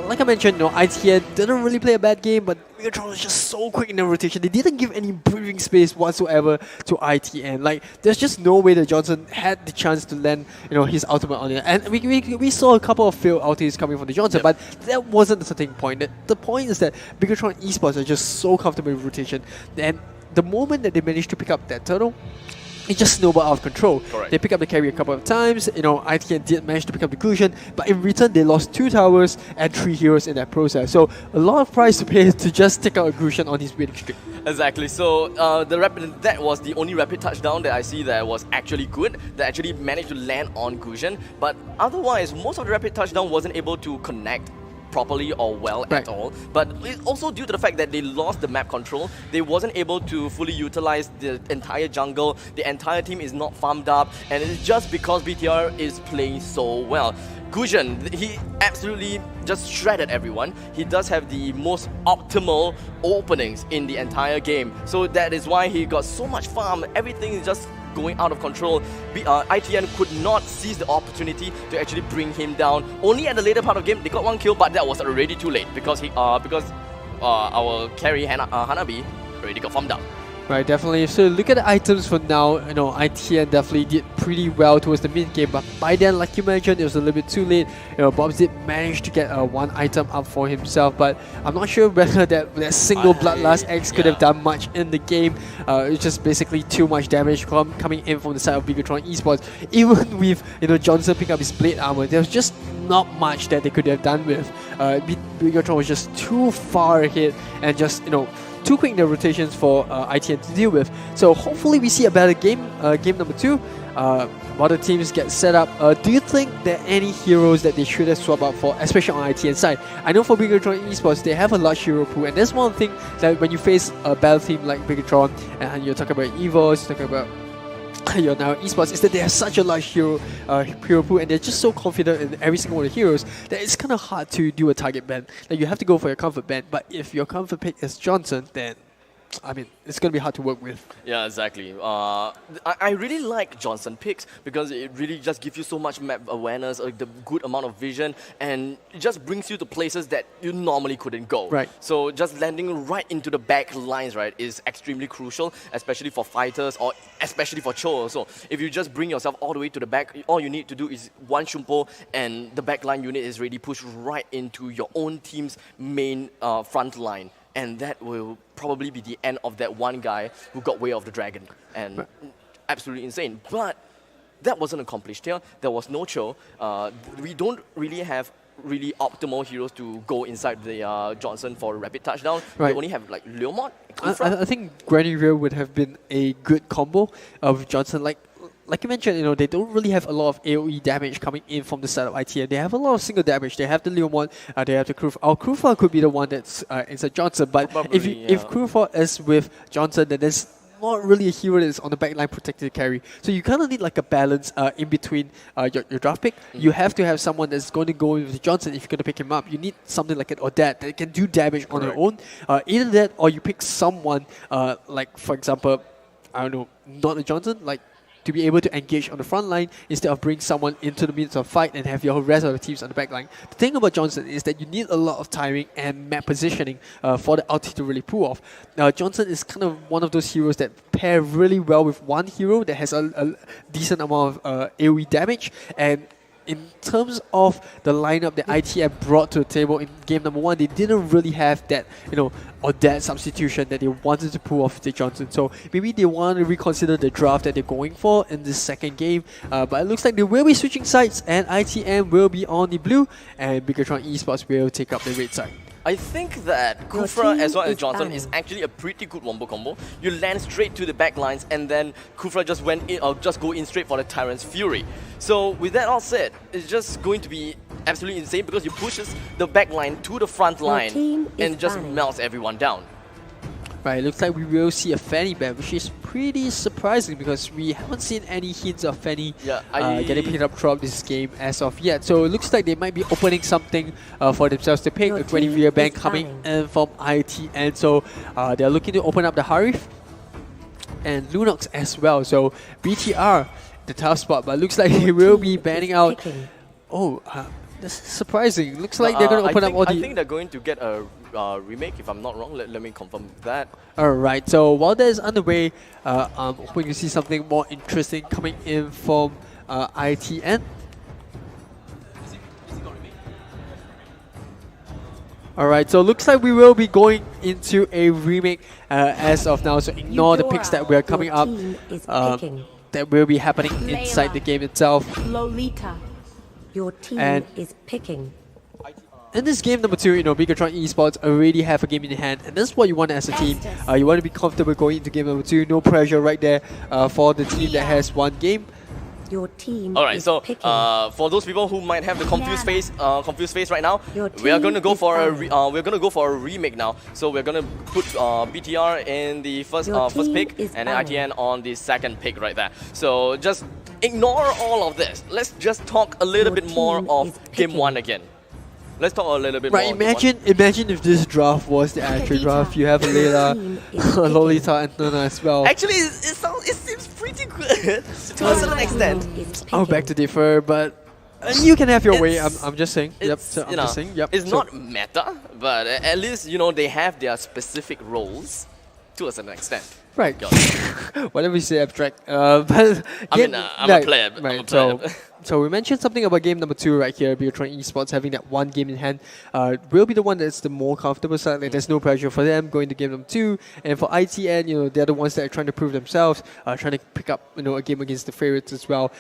B: like I mentioned, ITN didn't really play a bad game, but Bigetron was just so quick in the rotation. They didn't give any breathing space whatsoever to ITN. Like, there's just no way that Johnson had the chance to land, his ultimate on it. And we saw a couple of failed ultis coming from the Johnson, but that wasn't the starting point. The point is that Bigetron Esports are just so comfortable with rotation, and the moment that they managed to pick up that turtle, it just snowballed out of control.
A: Correct.
B: They picked up the carry a couple of times. ITN did manage to pick up the Gusion, but in return they lost 2 towers and 3 heroes in that process. So a lot of price to pay to just take out a Gusion on his winning streak.
A: Exactly. So that was the only rapid touchdown that I see that was actually good, that actually managed to land on Gusion. But otherwise, most of the rapid touchdown wasn't able to connect properly or well at all, but it's also due to the fact that they lost the map control. They wasn't able to fully utilize the entire jungle. The entire team is not farmed up, and it's just because BTR is playing so well. Gusion, he absolutely just shredded everyone. He does have the most optimal openings in the entire game, so that is why he got so much farm. Everything is just going out of control. ITN could not seize the opportunity to actually bring him down. Only at the later part of the game they got 1 kill, but that was already too late because our carry Hanabi already got farmed up.
B: Right, definitely. So look at the items for now. ITN definitely did pretty well towards the mid game, but by then, like you mentioned, it was a little bit too late. Bobs did manage to get 1 item up for himself, but I'm not sure whether that single Bloodlust X could have done much in the game. It's just basically too much damage coming in from the side of Bigetron Esports. Even with Johnson picking up his blade armor, there was just not much that they could have done with. Bigetron was just too far ahead and just too quick in the rotations for ITN to deal with. So hopefully we see a better game, game number 2. While the teams get set up, do you think there are any heroes that they should have swapped out for, especially on ITN side? I know for Bigetron Esports, they have a large hero pool, and that's one thing that when you face a battle team like Bigetron, and you're talking about EVOs, you're talking about your now esports, is that they have such a large hero pool, and they're just so confident in every single one of the heroes that it's kind of hard to do a target ban. Like, you have to go for your comfort ban, but if your comfort pick is Johnson, then I mean, it's going to be hard to work with.
A: Yeah, exactly. I really like Johnson picks because it really just gives you so much map awareness, the good amount of vision, and it just brings you to places that you normally couldn't go.
B: Right.
A: So just landing right into the back lines, right, is extremely crucial, especially for fighters or especially for Cho also. If you just bring yourself all the way to the back, all you need to do is one Shumpo and the backline unit is ready pushed right into your own team's main front line. And that will probably be the end of that one guy who got Way of the Dragon. And absolutely insane. But that wasn't accomplished here. There was no Cho. We don't really have really optimal heroes to go inside the Johnson for a rapid touchdown.
B: Right.
A: We only have like Leomont.
B: I think Granny Real would have been a good combo with Johnson. Like you mentioned, you know, they don't really have a lot of AoE damage coming in from the side of ITN. They have a lot of single damage. They have the Leomon, they have the Krufar. Krufar could be the one that's inside Johnson, but
A: Probably,
B: if Krufar is with Johnson, then there's not really a hero that's on the backline protecting the carry. So you kind of need like a balance in between your draft pick. You have to have someone that's going to go with Johnson if you're going to pick him up. You need something like an Odette that can do damage on their own. Either that or you pick someone like, for example, I don't know, not a Johnson, like to be able to engage on the front line instead of bring someone into the midst of fight and have your rest of the teams on the back line. The thing about Johnson is that you need a lot of timing and map positioning for the ulti to really pull off. Johnson is kind of one of those heroes that pair really well with one hero that has a decent amount of AoE damage, and in terms of the lineup that ITM brought to the table in game number 1, they didn't really have that, you know, or that substitution that they wanted to pull off the Johnson. So maybe they want to reconsider the draft that they're going for in this second game. But it looks like they will be switching sides, and ITM will be on the blue, and Bigetron Esports will take up the red side.
A: I think that Kufra as well as Johnson is actually a pretty good wombo combo. You land straight to the back lines, and then Kufra just went in, or just go in straight for the Tyrant's Fury. So with that all said, it's just going to be absolutely insane because you pushes the back line to the front line and just melts everyone down.
B: Right, it looks like we will see a Fanny ban, which is pretty surprising because we haven't seen any hints of Fanny getting picked up throughout this game as of yet. So it looks like they might be opening something for themselves to pick. A 20 ban coming in from ITN. So they're looking to open up the Harif and Lunox as well. So BTR, the tough spot, but looks like they will be banning out. Oh, this is surprising. Looks like they're going to open up all the...
A: I think they're going to get a remake, if I'm not wrong. Let me confirm that.
B: Alright, so while that is underway, I'm hoping to see something more interesting coming in from ITN. Alright, so looks like we will be going into a remake as of now, so ignore the picks that were coming up that will be happening inside the game itself.
C: Lolita, your team is picking.
B: In this game number 2, you know, Bigetron Esports already have a game in hand, and that's what you want as a team. You want to be comfortable going into game number 2, no pressure right there for the team that has one game.
C: Your team.
A: All right, so for those people who might have the confused face right now, we are going to go for a remake now. So we're going to put BTR in the first pick and then ITN on the second pick right there. So just ignore all of this. Let's just talk a little bit more of game 1 again. Let's talk a little bit more.
B: Imagine if this draft was the actual draft. You have Layla, Lolita, and Nana as well.
A: Actually, it seems pretty good to a certain extent.
B: I'll beg to differ, but you can have your way. I'm just saying. Yep. So I'm just saying. Yep.
A: It's not meta, but at least you know they have their specific roles. to a certain extent.
B: Right.
A: God.
B: Whatever you say, abstract. But
A: I mean, I'm a pleb.
B: Right.
A: I'm a pleb.
B: So we mentioned something about game number 2 right here. Bigetron Esports having that one game in hand will be the one that's the more comfortable side. Like there's no pressure for them going to game number 2. And for ITN, you know, they're the ones that are trying to prove themselves, trying to pick up, you know, a game against the favorites as well.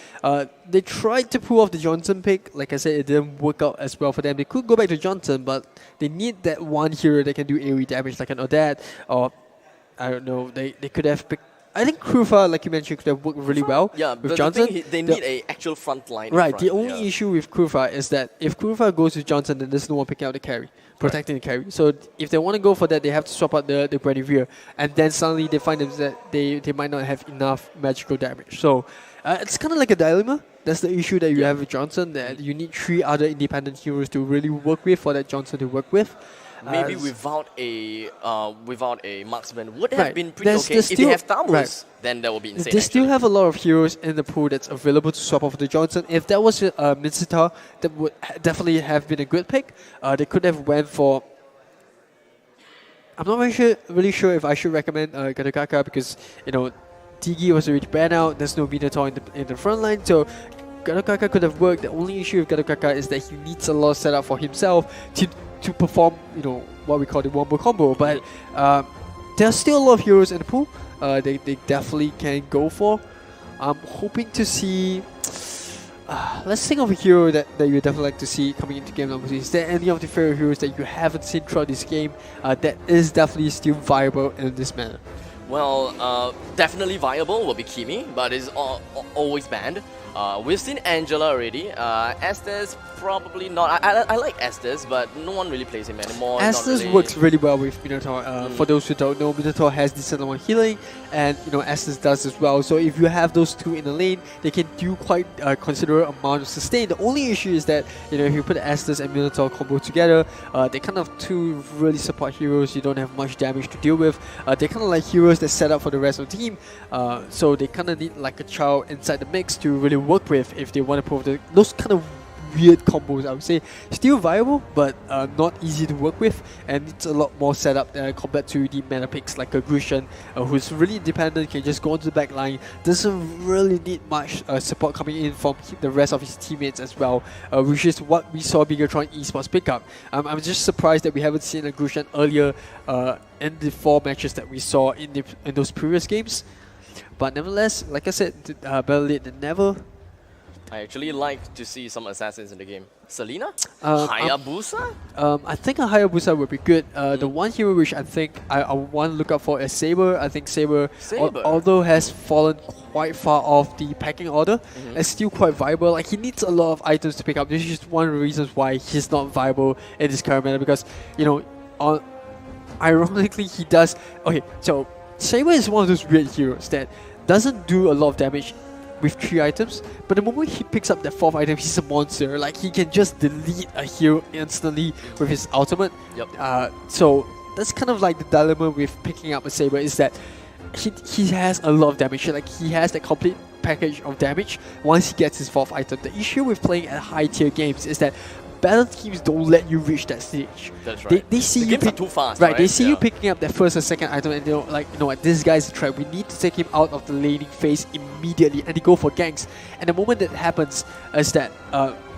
B: They tried to pull off the Johnson pick. Like I said, it didn't work out as well for them. They could go back to Johnson, but they need that one hero that can do AoE damage, like an Odette, or I don't know. They could have picked. I think Krufa, like you mentioned, could have worked really well
A: Yeah,
B: with
A: but
B: Johnson.
A: the thing, they need a actual front line. in
B: Right,
A: front,
B: the only
A: yeah.
B: issue with Krufa is that if Krufa goes with Johnson, then there's no one picking out the carry, protecting the carry. So if they want to go for that, they have to swap out the Guinevere, and then suddenly they find that they might not have enough magical damage. So it's kind of like a dilemma. That's the issue that you have with Johnson, that you need 3 other independent heroes to really work with for that Johnson to work with.
A: Maybe without a marksman would have been pretty
B: there's
A: okay. If they have Thamus,
B: right.
A: then that would be insane.
B: They still
A: actually.
B: have a lot of heroes in the pool that's available to swap off the Johnson. If that was Minsita, that would definitely have been a good pick. They could have went for... I'm not really sure if I should recommend Gadokaka because, you know, Tigi was already banned out. There's no Minotaur in the front line, so Gadokaka could have worked. The only issue with Gadokaka is that he needs a lot of setup for himself to perform, you know, what we call the wombo combo. But there are still a lot of heroes in the pool. They definitely can go for. I'm hoping to see. Let's think of a hero that you definitely like to see coming into game number 3. Is there any of the favorite heroes that you haven't seen throughout this game that is definitely still viable in this manner?
A: Well, definitely viable will be Kimi, but it's always banned. We've seen Angela already. Estes probably not. I like Estes, but no one really plays him anymore.
B: Estes works really well with Minotaur. For those who don't know, Minotaur has decent amount of healing, and you know Estes does as well. So if you have those two in the lane, they can do quite a considerable amount of sustain. The only issue is that you know if you put Estes and Minotaur combo together, they kind of two really support heroes. You don't have much damage to deal with. They're kind of like heroes that set up for the rest of the team. So they kind of need like a child inside the mix to really work with if they want to prove those kind of weird combos. I would say still viable, but not easy to work with, and it's a lot more setup compared to the meta picks like a Grushan, who's really independent, can just go onto the back line, doesn't really need much support coming in from the rest of his teammates as well, which is what we saw Bigetron Esports pick up. I'm just surprised that we haven't seen a Grushan earlier in the 4 matches that we saw in those previous games. But nevertheless, like I said, better late than never.
A: I actually like to see some assassins in the game. Selena?
B: Hayabusa? I think a Hayabusa would be good. The one hero which I think I want to look out for is Saber. I think Saber, although has fallen quite far off the packing order, is still quite viable. Like he needs a lot of items to pick up. This is just one of the reasons why he's not viable in this current meta, because you know, ironically he does. Okay, so Saber is one of those weird heroes that doesn't do a lot of damage with 3 items, but the moment he picks up that 4th item, he's a monster. Like he can just delete a hero instantly with his ultimate. So that's kind of like the dilemma with picking up a Saber, is that he has a lot of damage. Like he has that complete package of damage once he gets his 4th item. The issue with playing at high tier games is that battle teams don't let you reach that stage.
A: That's right.
B: They see
A: the
B: you
A: games are too fast.
B: Right, they see you picking up that 1st or 2nd item, and they're like, you know what, this guy's a threat. We need to take him out of the laning phase immediately, and they go for ganks. And the moment that happens is that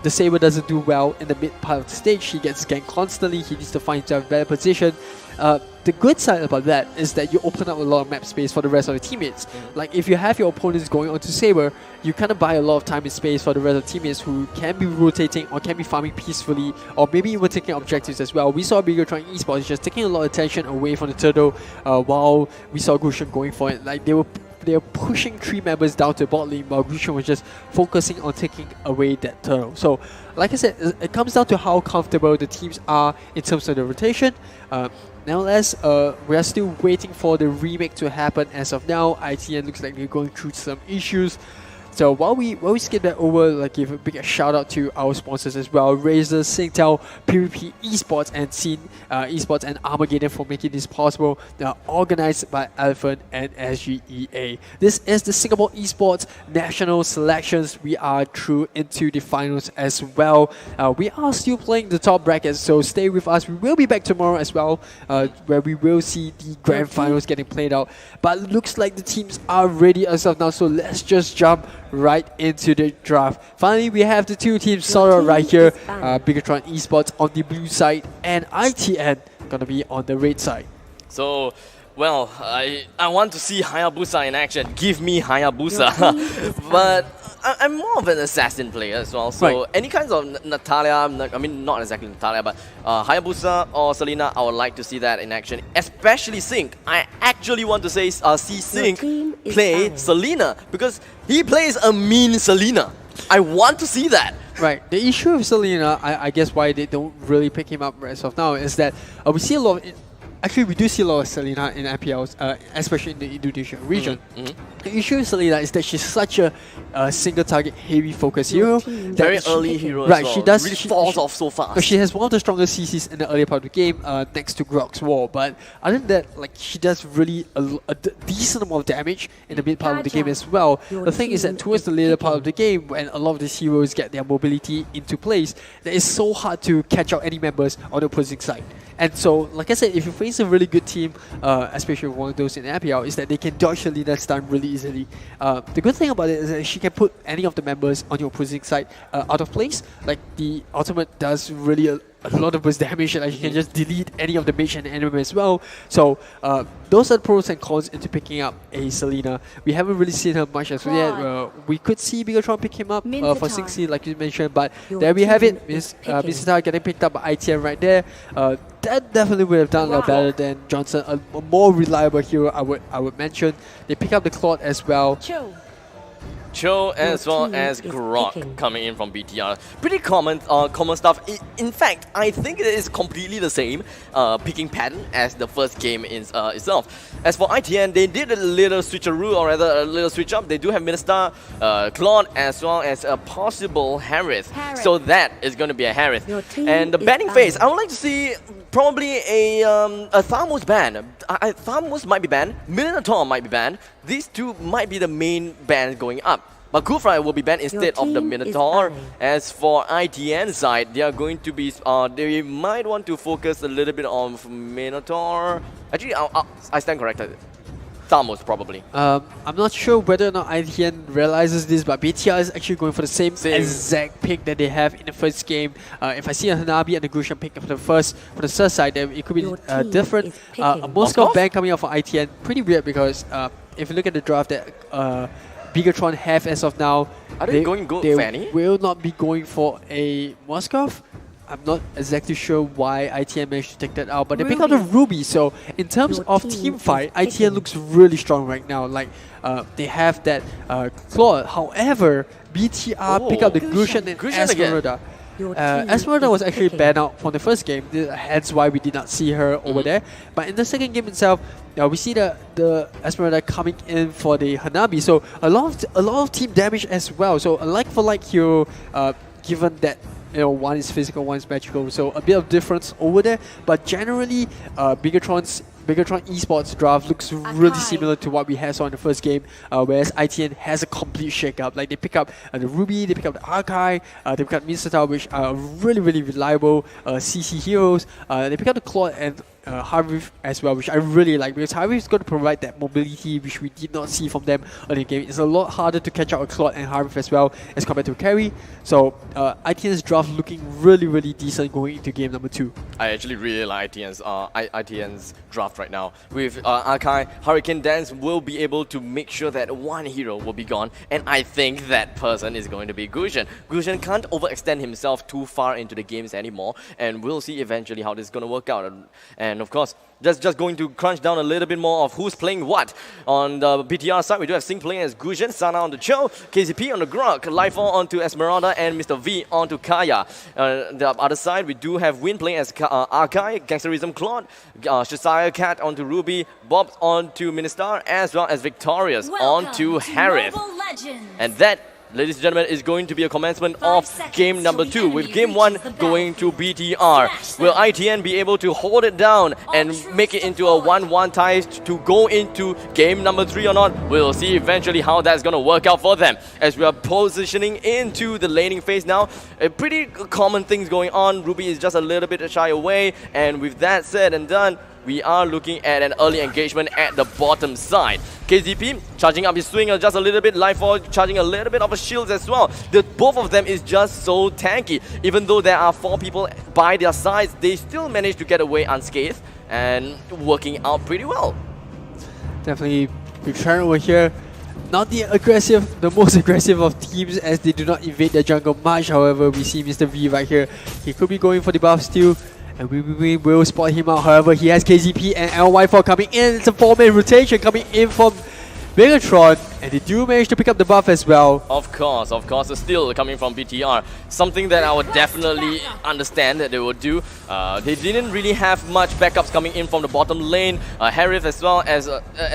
B: the Saber doesn't do well in the mid part of the stage. He gets ganked constantly. He needs to find himself a better position. The good side about that is that you open up a lot of map space for the rest of the teammates. Like if you have your opponents going onto Saber, you kind of buy a lot of time and space for the rest of the teammates who can be rotating or can be farming peacefully, or maybe even taking objectives as well. We saw Bigetron Esports just taking a lot of attention away from the turtle, while we saw Grushan going for it. Like they were pushing 3 members down to the bot lane, while Grushan was just focusing on taking away that turtle. So, like I said, it comes down to how comfortable the teams are in terms of the rotation. Nevertheless, we are still waiting for the remake to happen as of now. ITN looks like they're going through some issues. So while we skip that over, like give a big shout out to our sponsors as well, Razer, Singtel, PvP Esports, and Scene Esports and Armageddon for making this possible. They are organized by Eliphant and SGEA. This is the Singapore Esports National Selections. We are through into the finals as well. We are still playing the top brackets, so stay with us. We will be back tomorrow as well, where we will see the grand finals getting played out. But it looks like the teams are ready as of now, so let's just jump right into the draft. Finally, we have the two teams sorted out right here. Bigetron Esports on the blue side and ITN gonna be on the red side.
A: So, well, I want to see Hayabusa in action. Give me Hayabusa. But I'm more of an assassin player as well. So
B: Right.
A: any kinds of Natalia, I mean not exactly Natalia, but Hayabusa or Selena, I would like to see that in action. Especially Sync. I actually want to see Sync
C: team is
A: play
C: balanced.
A: Selena because he plays a mean Selena. I want to see that.
B: Right. The issue with Selena, I guess why they don't really pick him up as of now, is that we see a lot of... Actually, we do see a lot of Selena in MPLs, especially in the Indonesia region. The issue with Selena is that she's such a single target heavy focus hero. that
A: Very
B: she-
A: early hero as
B: Right,
A: well.
B: she does.
A: Really
B: she-
A: falls
B: she-
A: off so fast.
B: But she has one of the strongest CCs in the earlier part of the game, next to Grok's Wall. But other than that, like she does really a decent amount of damage in the mid part of the game as well.
C: Your
B: The thing is that
C: team
B: towards
C: is
B: the later part of the
C: picking.
B: game, when a lot of these heroes get their mobility into place, that it's so hard to catch out any members on the opposing side. And so, like I said, if you face a really good team, especially one of those in MPL, is that they can dodge Selena's stun really easily. The good thing about it is that she can put any of the members on your opposing side out of place. Like the ultimate does really a lot of burst damage, and like, you can just delete any of the mage and enemy as well. So those are the pros and cons into picking up a Selena. We haven't really seen her much as of yet. We could see Bigetron pick him up for
C: Minotaur.
B: 60, like you mentioned, but
C: Your
B: there we have
C: team
B: it.
C: is
B: Miss
C: picking.
B: Star getting picked up by ITN right there. That definitely would have done a lot better than Johnson, a more reliable hero. I would mention. They pick up the Claude as well.
A: Cho as well
C: team
A: as
C: is
A: Grok
C: picking.
A: coming in from BTR. Pretty common stuff. In fact, I think it is completely the same picking pattern as the first game itself. As for ITN, they did a little switcheroo, or rather a little switch up. They do have Minister, Claude, as well as a possible Harith. So that is going to be a Harith.
C: Your team
A: And the
C: is
A: banning phase,
C: balanced.
A: I would like to see probably a Thamos ban. Thamos might be banned. Minotaur might be banned. These two might be the main bans going up. But Kufra will be banned instead of the
C: team is
A: Minotaur.
C: banned.
A: As for ITN side, they are going to be, they might want to focus a little bit on Minotaur. Actually, I stand corrected. Thamos probably.
B: I'm not sure whether or not ITN realizes this, but BTR is actually going for the same exact pick that they have in the first game. If I see a Hanabi and a Grushan pick for the first side, then it could be
C: Your team
B: different.
C: is
B: A
C: picking.
B: Moscow
A: Moskov?
B: ban coming out for ITN, pretty weird because if you look at the draft that Bigetron have as of now,
A: Are they going go
B: they
A: Fanny?
B: will not be going for a Moskov. I'm not exactly sure why ITN managed to take that out, but they pick out the Ruby. So in terms
C: Your
B: of
C: team
B: team
C: is
B: fight, ITN
C: picking.
B: looks really strong right now. Like they have that Claude. However, BTR pick up the Grushan and
A: Grushan again.
B: Esmeralda.
C: Your team
B: Esmeralda
C: is
B: was actually
C: picking.
B: banned out from the first game, hence why we did not see her over there. But in the second game itself, we see the Esmeralda coming in for the Hanabi. So a lot of team damage as well. So a like for like hero, given that one is physical, one is magical. So a bit of difference over there. But generally, Bigetron Esports draft looks really similar to what we saw in the first game, whereas ITN has a complete shake-up. Like they pick up the Ruby, they pick up the Archive, they pick up Minstata, which are really, really reliable CC heroes. They pick up the Claude and Harvey as well, which I really like, because Harvey is going to provide that mobility which we did not see from them early in the game. It's a lot harder to catch out a Claude and Harvey as well as compared to a carry. So ITN's draft looking really, really decent going into game number 2.
A: I actually really like ITN's draft right now. With Arkai, Hurricane Dance will be able to make sure that one hero will be gone, and I think that person is going to be Gushan. Gushan can't overextend himself too far into the games anymore, and we'll see eventually how this is going to work out. And of course, just going to crunch down a little bit more of who's playing what. On the BTR side, we do have Sing playing as Gushan, Sana on the Cho, KCP on the Grok, Lifeall onto Esmeralda, and Mr. V onto Kaya. The other side, we do have Win playing as Arkai, Gangsterism Claude, Shazaya Cat onto Ruby, Bobs onto Ministar, as well as Victorious onto Harith. And that, ladies and gentlemen, is going to be a commencement of game number 2, with game 1 going to BTR. Will ITN be able to hold it down and make it into a 1-1 tie to go into game number 3 or not? We'll see eventually how that's going to work out for them. As we are positioning into the laning phase now, a pretty common things going on. Ruby is just a little bit shy away, and with that said and done, we are looking at an early engagement at the bottom side. KZP charging up his swinger just a little bit, Lifeforge charging a little bit of a shield as well. Both of them is just so tanky. Even though there are 4 people by their sides, they still manage to get away unscathed and working out pretty well.
B: Definitely, Bigetron over here, not the most aggressive of teams, as they do not invade their jungle much. However, we see Mr. V right here. He could be going for the buff steal, and we will spot him out. However, he has KZP and LY4 coming in. It's a 4-man rotation coming in from Bigetron, and they do manage to pick up the buff as well.
A: Of course, the steal coming from BTR. Something that I would definitely understand that they would do. They didn't really have much backups coming in from the bottom lane. Harith as well as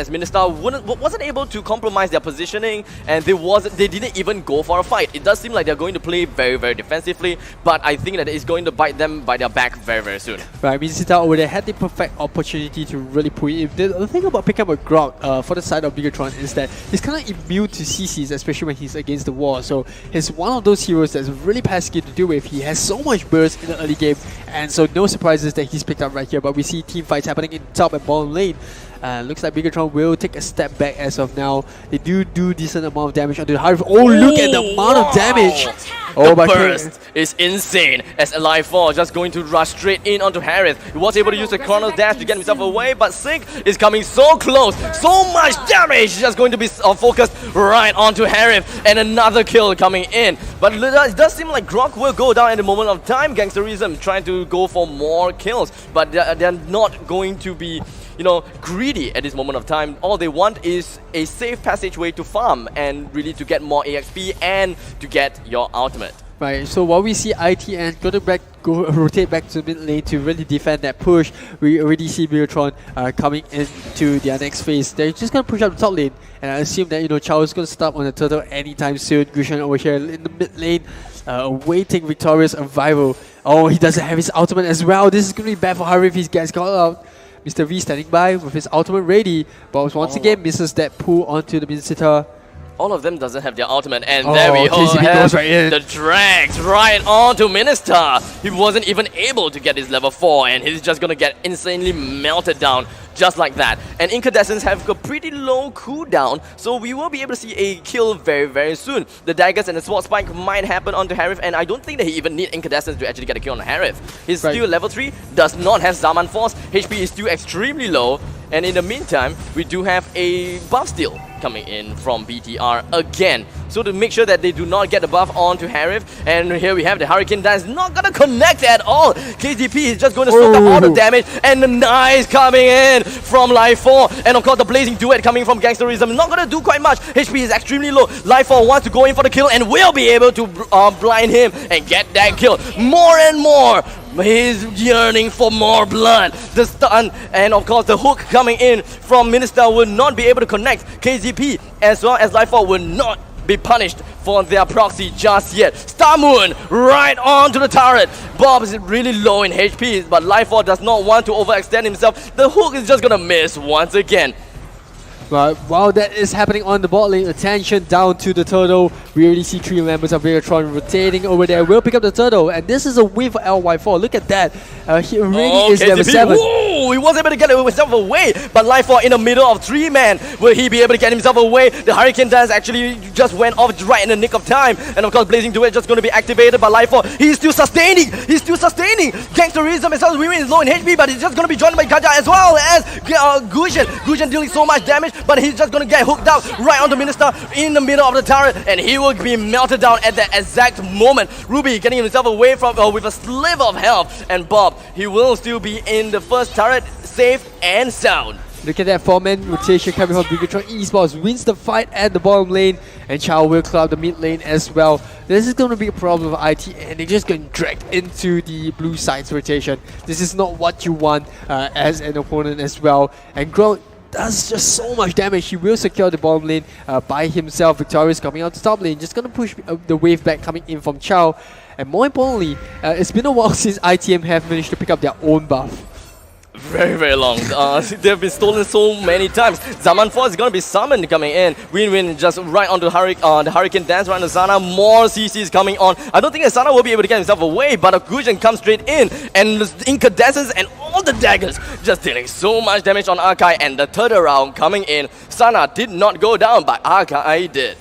A: Ministar wasn't able to compromise their positioning, and they didn't even go for a fight. It does seem like they're going to play very, very defensively, but I think that it's going to bite them by their back very, very soon.
B: Right, Ministar over there had the perfect opportunity to really put it in. The thing about picking up a Grog for the side of Bigetron is that he's kind of immune to CCs, especially when he's against the wall. So he's one of those heroes that's really pesky to deal with. He has so much burst in the early game, and so no surprises that he's picked up right here. But we see team fights happening in top and bottom lane. Looks like Bigetron will take a step back as of now. They do decent amount of damage onto the Harith. Oh, look at the amount of damage!
A: The burst is insane, as Eliphant just going to rush straight in onto Harith. He was able to use the Chronos Dash to get himself away, but Sync is coming so close. So much damage just going to be focused right onto Harith, and another kill coming in. But it does seem like Grok will go down at the moment of time. Gangsterism trying to go for more kills, but they're not going to be, you know, greedy at this moment of time. All they want is a safe passageway to farm and really to get more EXP and to get your ultimate.
B: Right, so while we see ITN rotate back to mid lane to really defend that push, we already see Bigetron coming into their next phase. They're just going to push up the top lane, and I assume that, you know, Chao is going to stop on the turtle anytime soon. Gushan over here in the mid lane, awaiting victorious arrival. Oh, he doesn't have his ultimate as well. This is going to be bad for Harith if he gets caught out. Mr. V standing by with his ultimate ready, but once again misses that pull onto the Minsita.
A: All of them doesn't have their ultimate, and there we have the drags right onto Minister. He wasn't even able to get his level 4, and he's just gonna get insanely melted down just like that. And Incandescents have a pretty low cooldown, so we will be able to see a kill very, very soon. The daggers and the sword spike might happen onto Harith, and I don't think that he even need Incandescents to actually get a kill on Harith. He's still level 3, does not have Zaman Force, HP is still extremely low, and in the meantime, we do have a buff steal coming in from BTR again. So to make sure that they do not get the buff onto Harith, and here we have the Hurricane Dance not gonna connect at all. KZP is just going to soak up all the damage, and the nice coming in from Life4, and of course the Blazing Duet coming from Gangsterism, not gonna do quite much. HP is extremely low. Life4 wants to go in for the kill and will be able to blind him and get that kill. More and more, he's yearning for more blood. The stun and of course the hook coming in from Minister will not be able to connect. KZP as well as Life4 will not be punished for their proxy just yet. Star Moon right onto the turret. Bob is really low in HP, but Life4 does not want to overextend himself. The hook is just gonna miss once again.
B: But while that is happening on the bot lane, attention down to the turtle. We already see 3 members of Bigetron rotating over there. We'll pick up the turtle, and this is a win for LY4. Look at that. He already is level 7.
A: Whoa, he was able to get himself away, but Life4 in the middle of 3 men. Will he be able to get himself away? The Hurricane Dance actually just went off right in the nick of time, and of course Blazing Duet just going to be activated by Life4. He's still sustaining. He's still sustaining. Gangsterism as well as Women is low in HP, but he's just going to be joined by Gaja as well as Gushan. Gushan dealing so much damage, but he's just gonna get hooked out right onto Minister in the middle of the turret, and he will be melted down at that exact moment. Ruby getting himself away from with a sliver of health, and Bob, he will still be in the first turret, safe and sound.
B: Look at that 4-man rotation coming from Bigetron Esports. Wins the fight at the bottom lane, and Chao will clear the mid lane as well. This is going to be a problem for IT, and they're just getting dragged into the blue side's rotation. This is not what you want as an opponent as well. And Grog does just so much damage. He will secure the bottom lane by himself. Victorious coming out to top lane, just gonna push the wave back coming in from Chow. And more importantly, it's been a while since ITM have managed to pick up their own buff.
A: Very, very long. They've been stolen so many times. Zaman 4 is going to be summoned coming in. Win just right onto the Hurricane Dance right onto Sana. More CCs coming on. I don't think Sana will be able to get himself away, but Gusion comes straight in. And incandescence and all the daggers just dealing so much damage on Arkai. And the third round coming in. Sana did not go down, but Arkai did.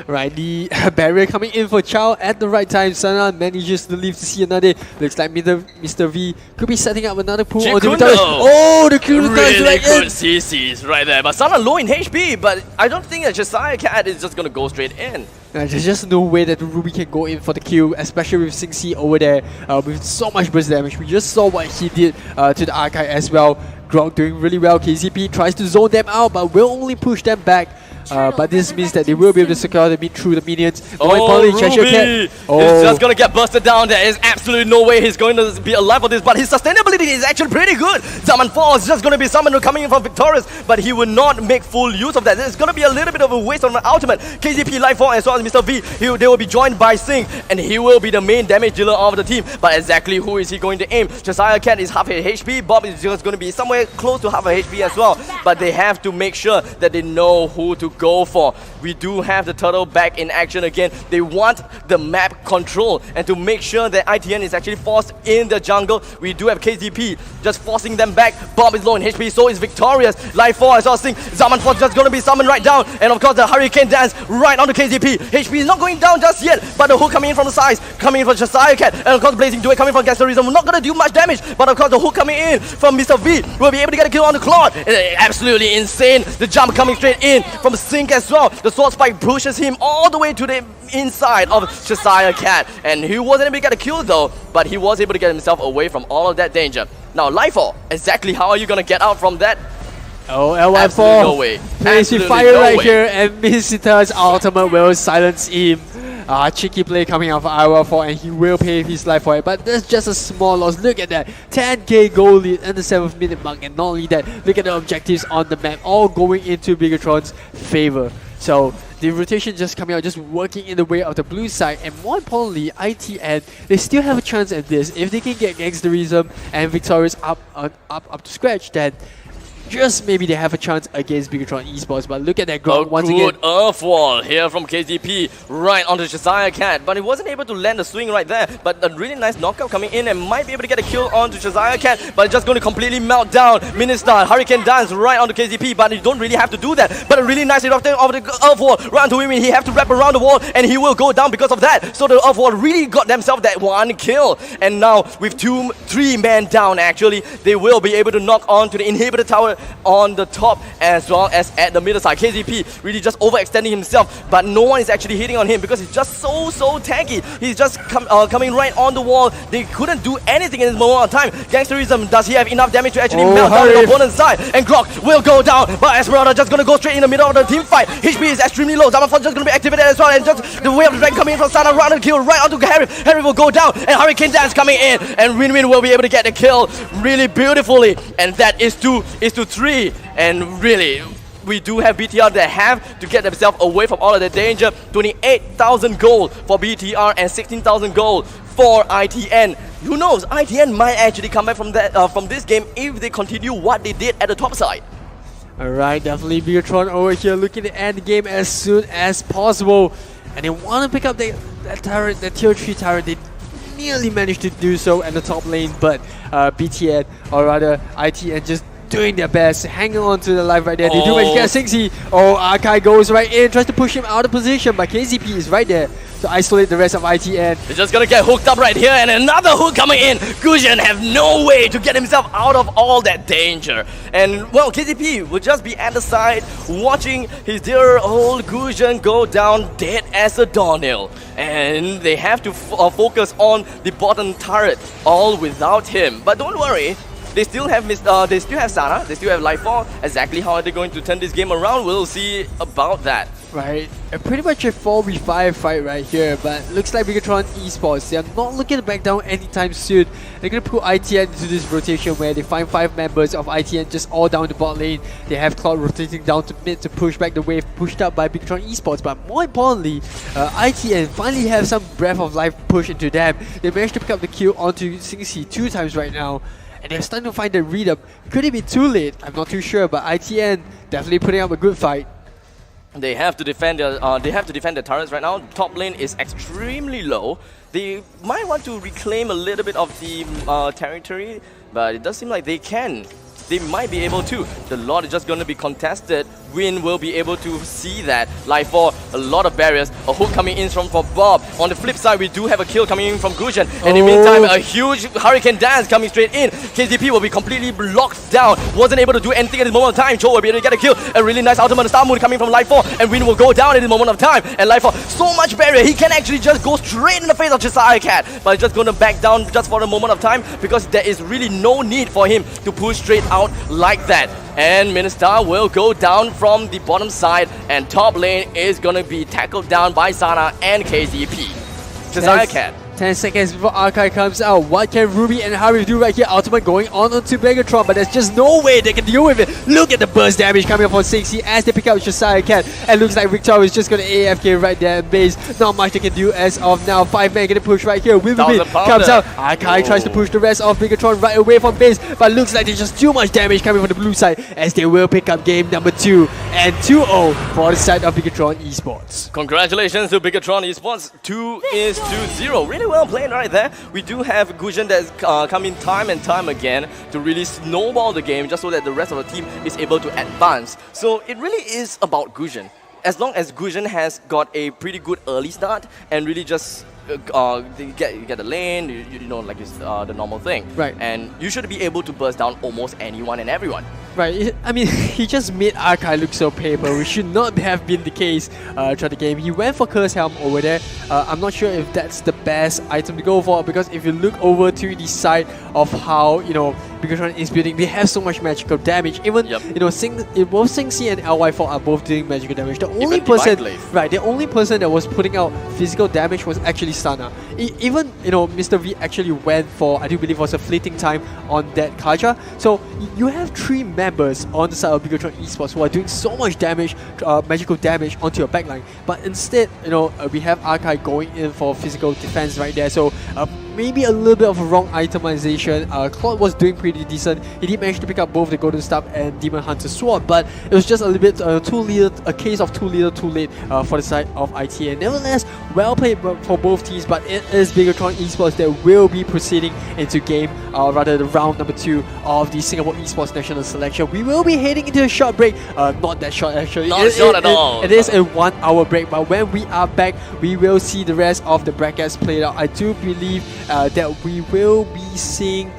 B: Right, the barrier coming in for Chow at the right time. Sana manages to live to see another. Looks like Mr. V could be setting up another pool. Oh, the Kuno
A: really
B: right
A: good
B: in.
A: CCs right there. But Sana low in HP, but I don't think that Josiah Cat is just going to go straight in.
B: There's just no way that Ruby can go in for the kill, especially with Singxi over there with so much burst damage. We just saw what he did to the Archive as well. Grog doing really well. KZP tries to zone them out, but will only push them back. But this means that they will be able to secure the mid through the minions.
A: Ruby is just going to get busted down. There is absolutely no way he's going to be alive for this, but his sustainability is actually pretty good. Zaman 4 is just going to be summoned coming in from Victorious, but he will not make full use of that. It's going to be a little bit of a waste of an ultimate. KZP Life 4 as well as Mr. V, they will be joined by Singh, and he will be the main damage dealer of the team. But exactly who is he going to aim? Josiah Cat is half a HP. Bob is just going to be somewhere close to half a HP as well. But they have to make sure that they know who to go for. We do have the turtle back in action again. They want the map control, and to make sure that ITN is actually forced in the jungle, we do have KZP just forcing them back. Bob is low in HP, so is Victorious. Life 4 as well, Sing. Zaman 4 just going to be summoned right down, and of course the Hurricane Dance right onto KZP. HP is not going down just yet, but the hook coming in from the sides, coming in from Josiah Cat, and of course Blazing Duet coming from Gastorism, not going to do much damage, but of course the hook coming in from Mr. V will be able to get a kill on the Claude. Absolutely insane. The jump coming straight in from Sink as well. The sword spike pushes him all the way to the inside of Josiah Cat, and he wasn't able to get a kill though, but he was able to get himself away from all of that danger. Now Lifeall, exactly how are you going to get out from that?
B: Oh, LY4
A: Absolutely no way.
B: plays with fire right here, and Mizita's ultimate will silence him. Cheeky play coming out for IL4, and he will pay his life for it, but that's just a small loss. Look at that, 10k goal lead in the 7th minute mark, and not only that, look at the objectives on the map, all going into Bigetron's favor. So the rotation just coming out, just working in the way of the blue side, and more importantly, ITN, they still have a chance at this. If they can get Gangsterism and Victorious up to scratch, then just maybe they have a chance against Bigetron Esports. But look at that Grog once again.
A: Good earth wall here from KZP right onto Josiah Cat, but he wasn't able to land the swing right there. But a really nice knockout coming in, and might be able to get a kill onto Josiah Cat, but it's just going to completely melt down. Minister Hurricane Dance right onto KZP, but you don't really have to do that. But a really nice eruption of the earth wall right onto him. He have to wrap around the wall, and he will go down because of that. So the earth wall really got themselves that one kill, and now with 3 men down, actually they will be able to knock onto the inhibitor tower on the top as well as at the middle side. KZP really just overextending himself, but no one is actually hitting on him because he's just so tanky. He's just coming right on the wall. They couldn't do anything in this moment of time. Gangsterism, does he have enough damage to actually melt down the opponent's side? And Grog will go down, but Esmeralda just gonna go straight in the middle of the team fight. HP is extremely low. Zamanfon just gonna be activated as well, and just the way of the dragon coming in from Sana, round and kill right onto Harry. Harry will go down, and Hurricane Dance coming in, and Win will be able to get the kill really beautifully, and that is 2-3. And really, we do have BTR that have to get themselves away from all of the danger. 28,000 gold for BTR and 16,000 gold for ITN. Who knows, ITN might actually come back from that from this game if they continue what they did at the top side.
B: Alright, definitely Bigetron over here looking to end the game as soon as possible. And they want to pick up that turret, the tier 3 turret. They nearly managed to do so at the top lane, but BTN, or rather ITN, just doing their best, hanging on to the life right there. They do manage to get Singxi. Oh, Arkai goes right in, tries to push him out of position, but KZP is right there to isolate the rest of ITN.
A: They're just gonna get hooked up right here, and another hook coming in. Gusion have no way to get himself out of all that danger. And well, KZP will just be at the side, watching his dear old Gusion go down dead as a doornail. And they have to focus on the bottom turret, all without him. But don't worry, they still have Sana, they still have Lifeall. Exactly how are they going to turn this game around? We'll see about that.
B: Right, pretty much a 4v5 fight right here, but looks like Bigetron Esports, they are not looking to back down anytime soon. They're going to put ITN into this rotation where they find 5 members of ITN just all down the bot lane. They have Cloud rotating down to mid to push back the wave pushed up by Bigetron Esports, but more importantly, ITN finally have some breath of life push into them. They managed to pick up the kill onto Singxi 2 times right now, and they're starting to find the rhythm. Could it be too late? I'm not too sure, but ITN definitely putting up a good fight.
A: They have to defend their turrets right now. Top lane is extremely low. They might want to reclaim a little bit of the territory, but it does seem like they can. They might be able to. The Lord is just going to be contested. Win will be able to see that. Life for a lot of barriers. A hook coming in from Bob. On the flip side, we do have a kill coming in from Gusion. And in the meantime, a huge Hurricane Dance coming straight in. KZP will be completely locked down. Wasn't able to do anything at this moment of time. Cho will be able to get a kill. A really nice ultimate Star Moon coming from Life 4. And Win will go down at this moment of time. And Life 4, so much barrier. He can actually just go straight in the face of Josiah Cat. But he's just going to back down just for a moment of time because there is really no need for him to push straight out like that. And Ministar will go down from the bottom side, and top lane is gonna be tackled down by Sana and KZP. Josiah Cat.
B: 10 seconds before Archive comes out. What can Ruby and Harry do right here? Ultimate going on onto Bigetron, but there's just no way they can deal with it. Look at the burst damage coming up on Singxi as they pick out Josiah Cat. And looks like Victor is just going to AFK right there in base. Not much they can do as of now. 5 men getting pushed right here. Ruby comes out. Archive tries to push the rest of Bigetron right away from base, but looks like there's just too much damage coming from the blue side as they will pick up game number 2 and 2-0 for the side of Bigetron Esports.
A: Congratulations to Bigetron Esports. 2-0. Really well played right there. We do have Gusion that's coming time and time again to really snowball the game just so that the rest of the team is able to advance. So it really is about Gusion. As long as Gusion has got a pretty good early start and really just you get the lane, you know, like it's the normal thing.
B: Right.
A: And you should be able to burst down almost anyone and everyone.
B: Right, I mean, he just made Archive look so paper, which should not have been the case throughout the game. He went for Curse Helm over there. I'm not sure if that's the best item to go for, because if you look over to the side of how, you know, Bigetron is building, they have so much magical damage. Even, you know, both Singxi and LY4 are both doing magical damage. The only person, right, the only person that was putting out physical damage was actually Sana. Even, you know, Mr. V actually went for, I do believe, was a fleeting time on that Kaja. So you have 3 members on the side of Bigetron Esports who are doing so much damage, magical damage onto your backline. But instead, you know, we have Archive going in for physical defense right there. So maybe a little bit of a wrong itemization. Claude was doing pretty decent. He did manage to pick up both the Golden Staff and Demon Hunter Sword, but it was just a little bit a case of too little too late for the side of ITN. Nevertheless, well played for both teams, but it is Bigetron Esports that will be proceeding into game, rather the round number 2 of the Singapore Esports National Selection. We will be heading into a short break. Not that short actually.
A: Not short at all.
B: It is a 1-hour break, but when we are back, we will see the rest of the brackets played out. I do believe that we will be seeing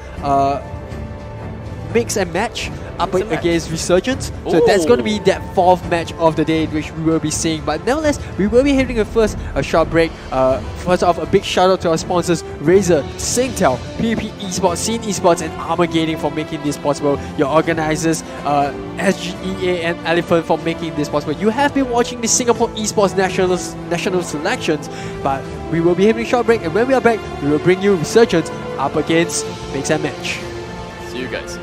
B: mix and match up against Resurgence. So that's going to be that 4th match of the day which we will be seeing. But nevertheless, we will be having a short break. First off, a big shout out to our sponsors, Razer, Singtel, PvP Esports, Scene Esports, and Armor Gaming for making this possible. Your organizers, SGEA and Eliphant, for making this possible. You have been watching the Singapore Esports National Selections, but we will be having a short break, and when we are back, we will bring you Resurgence up against Mix and Match.
A: See you guys.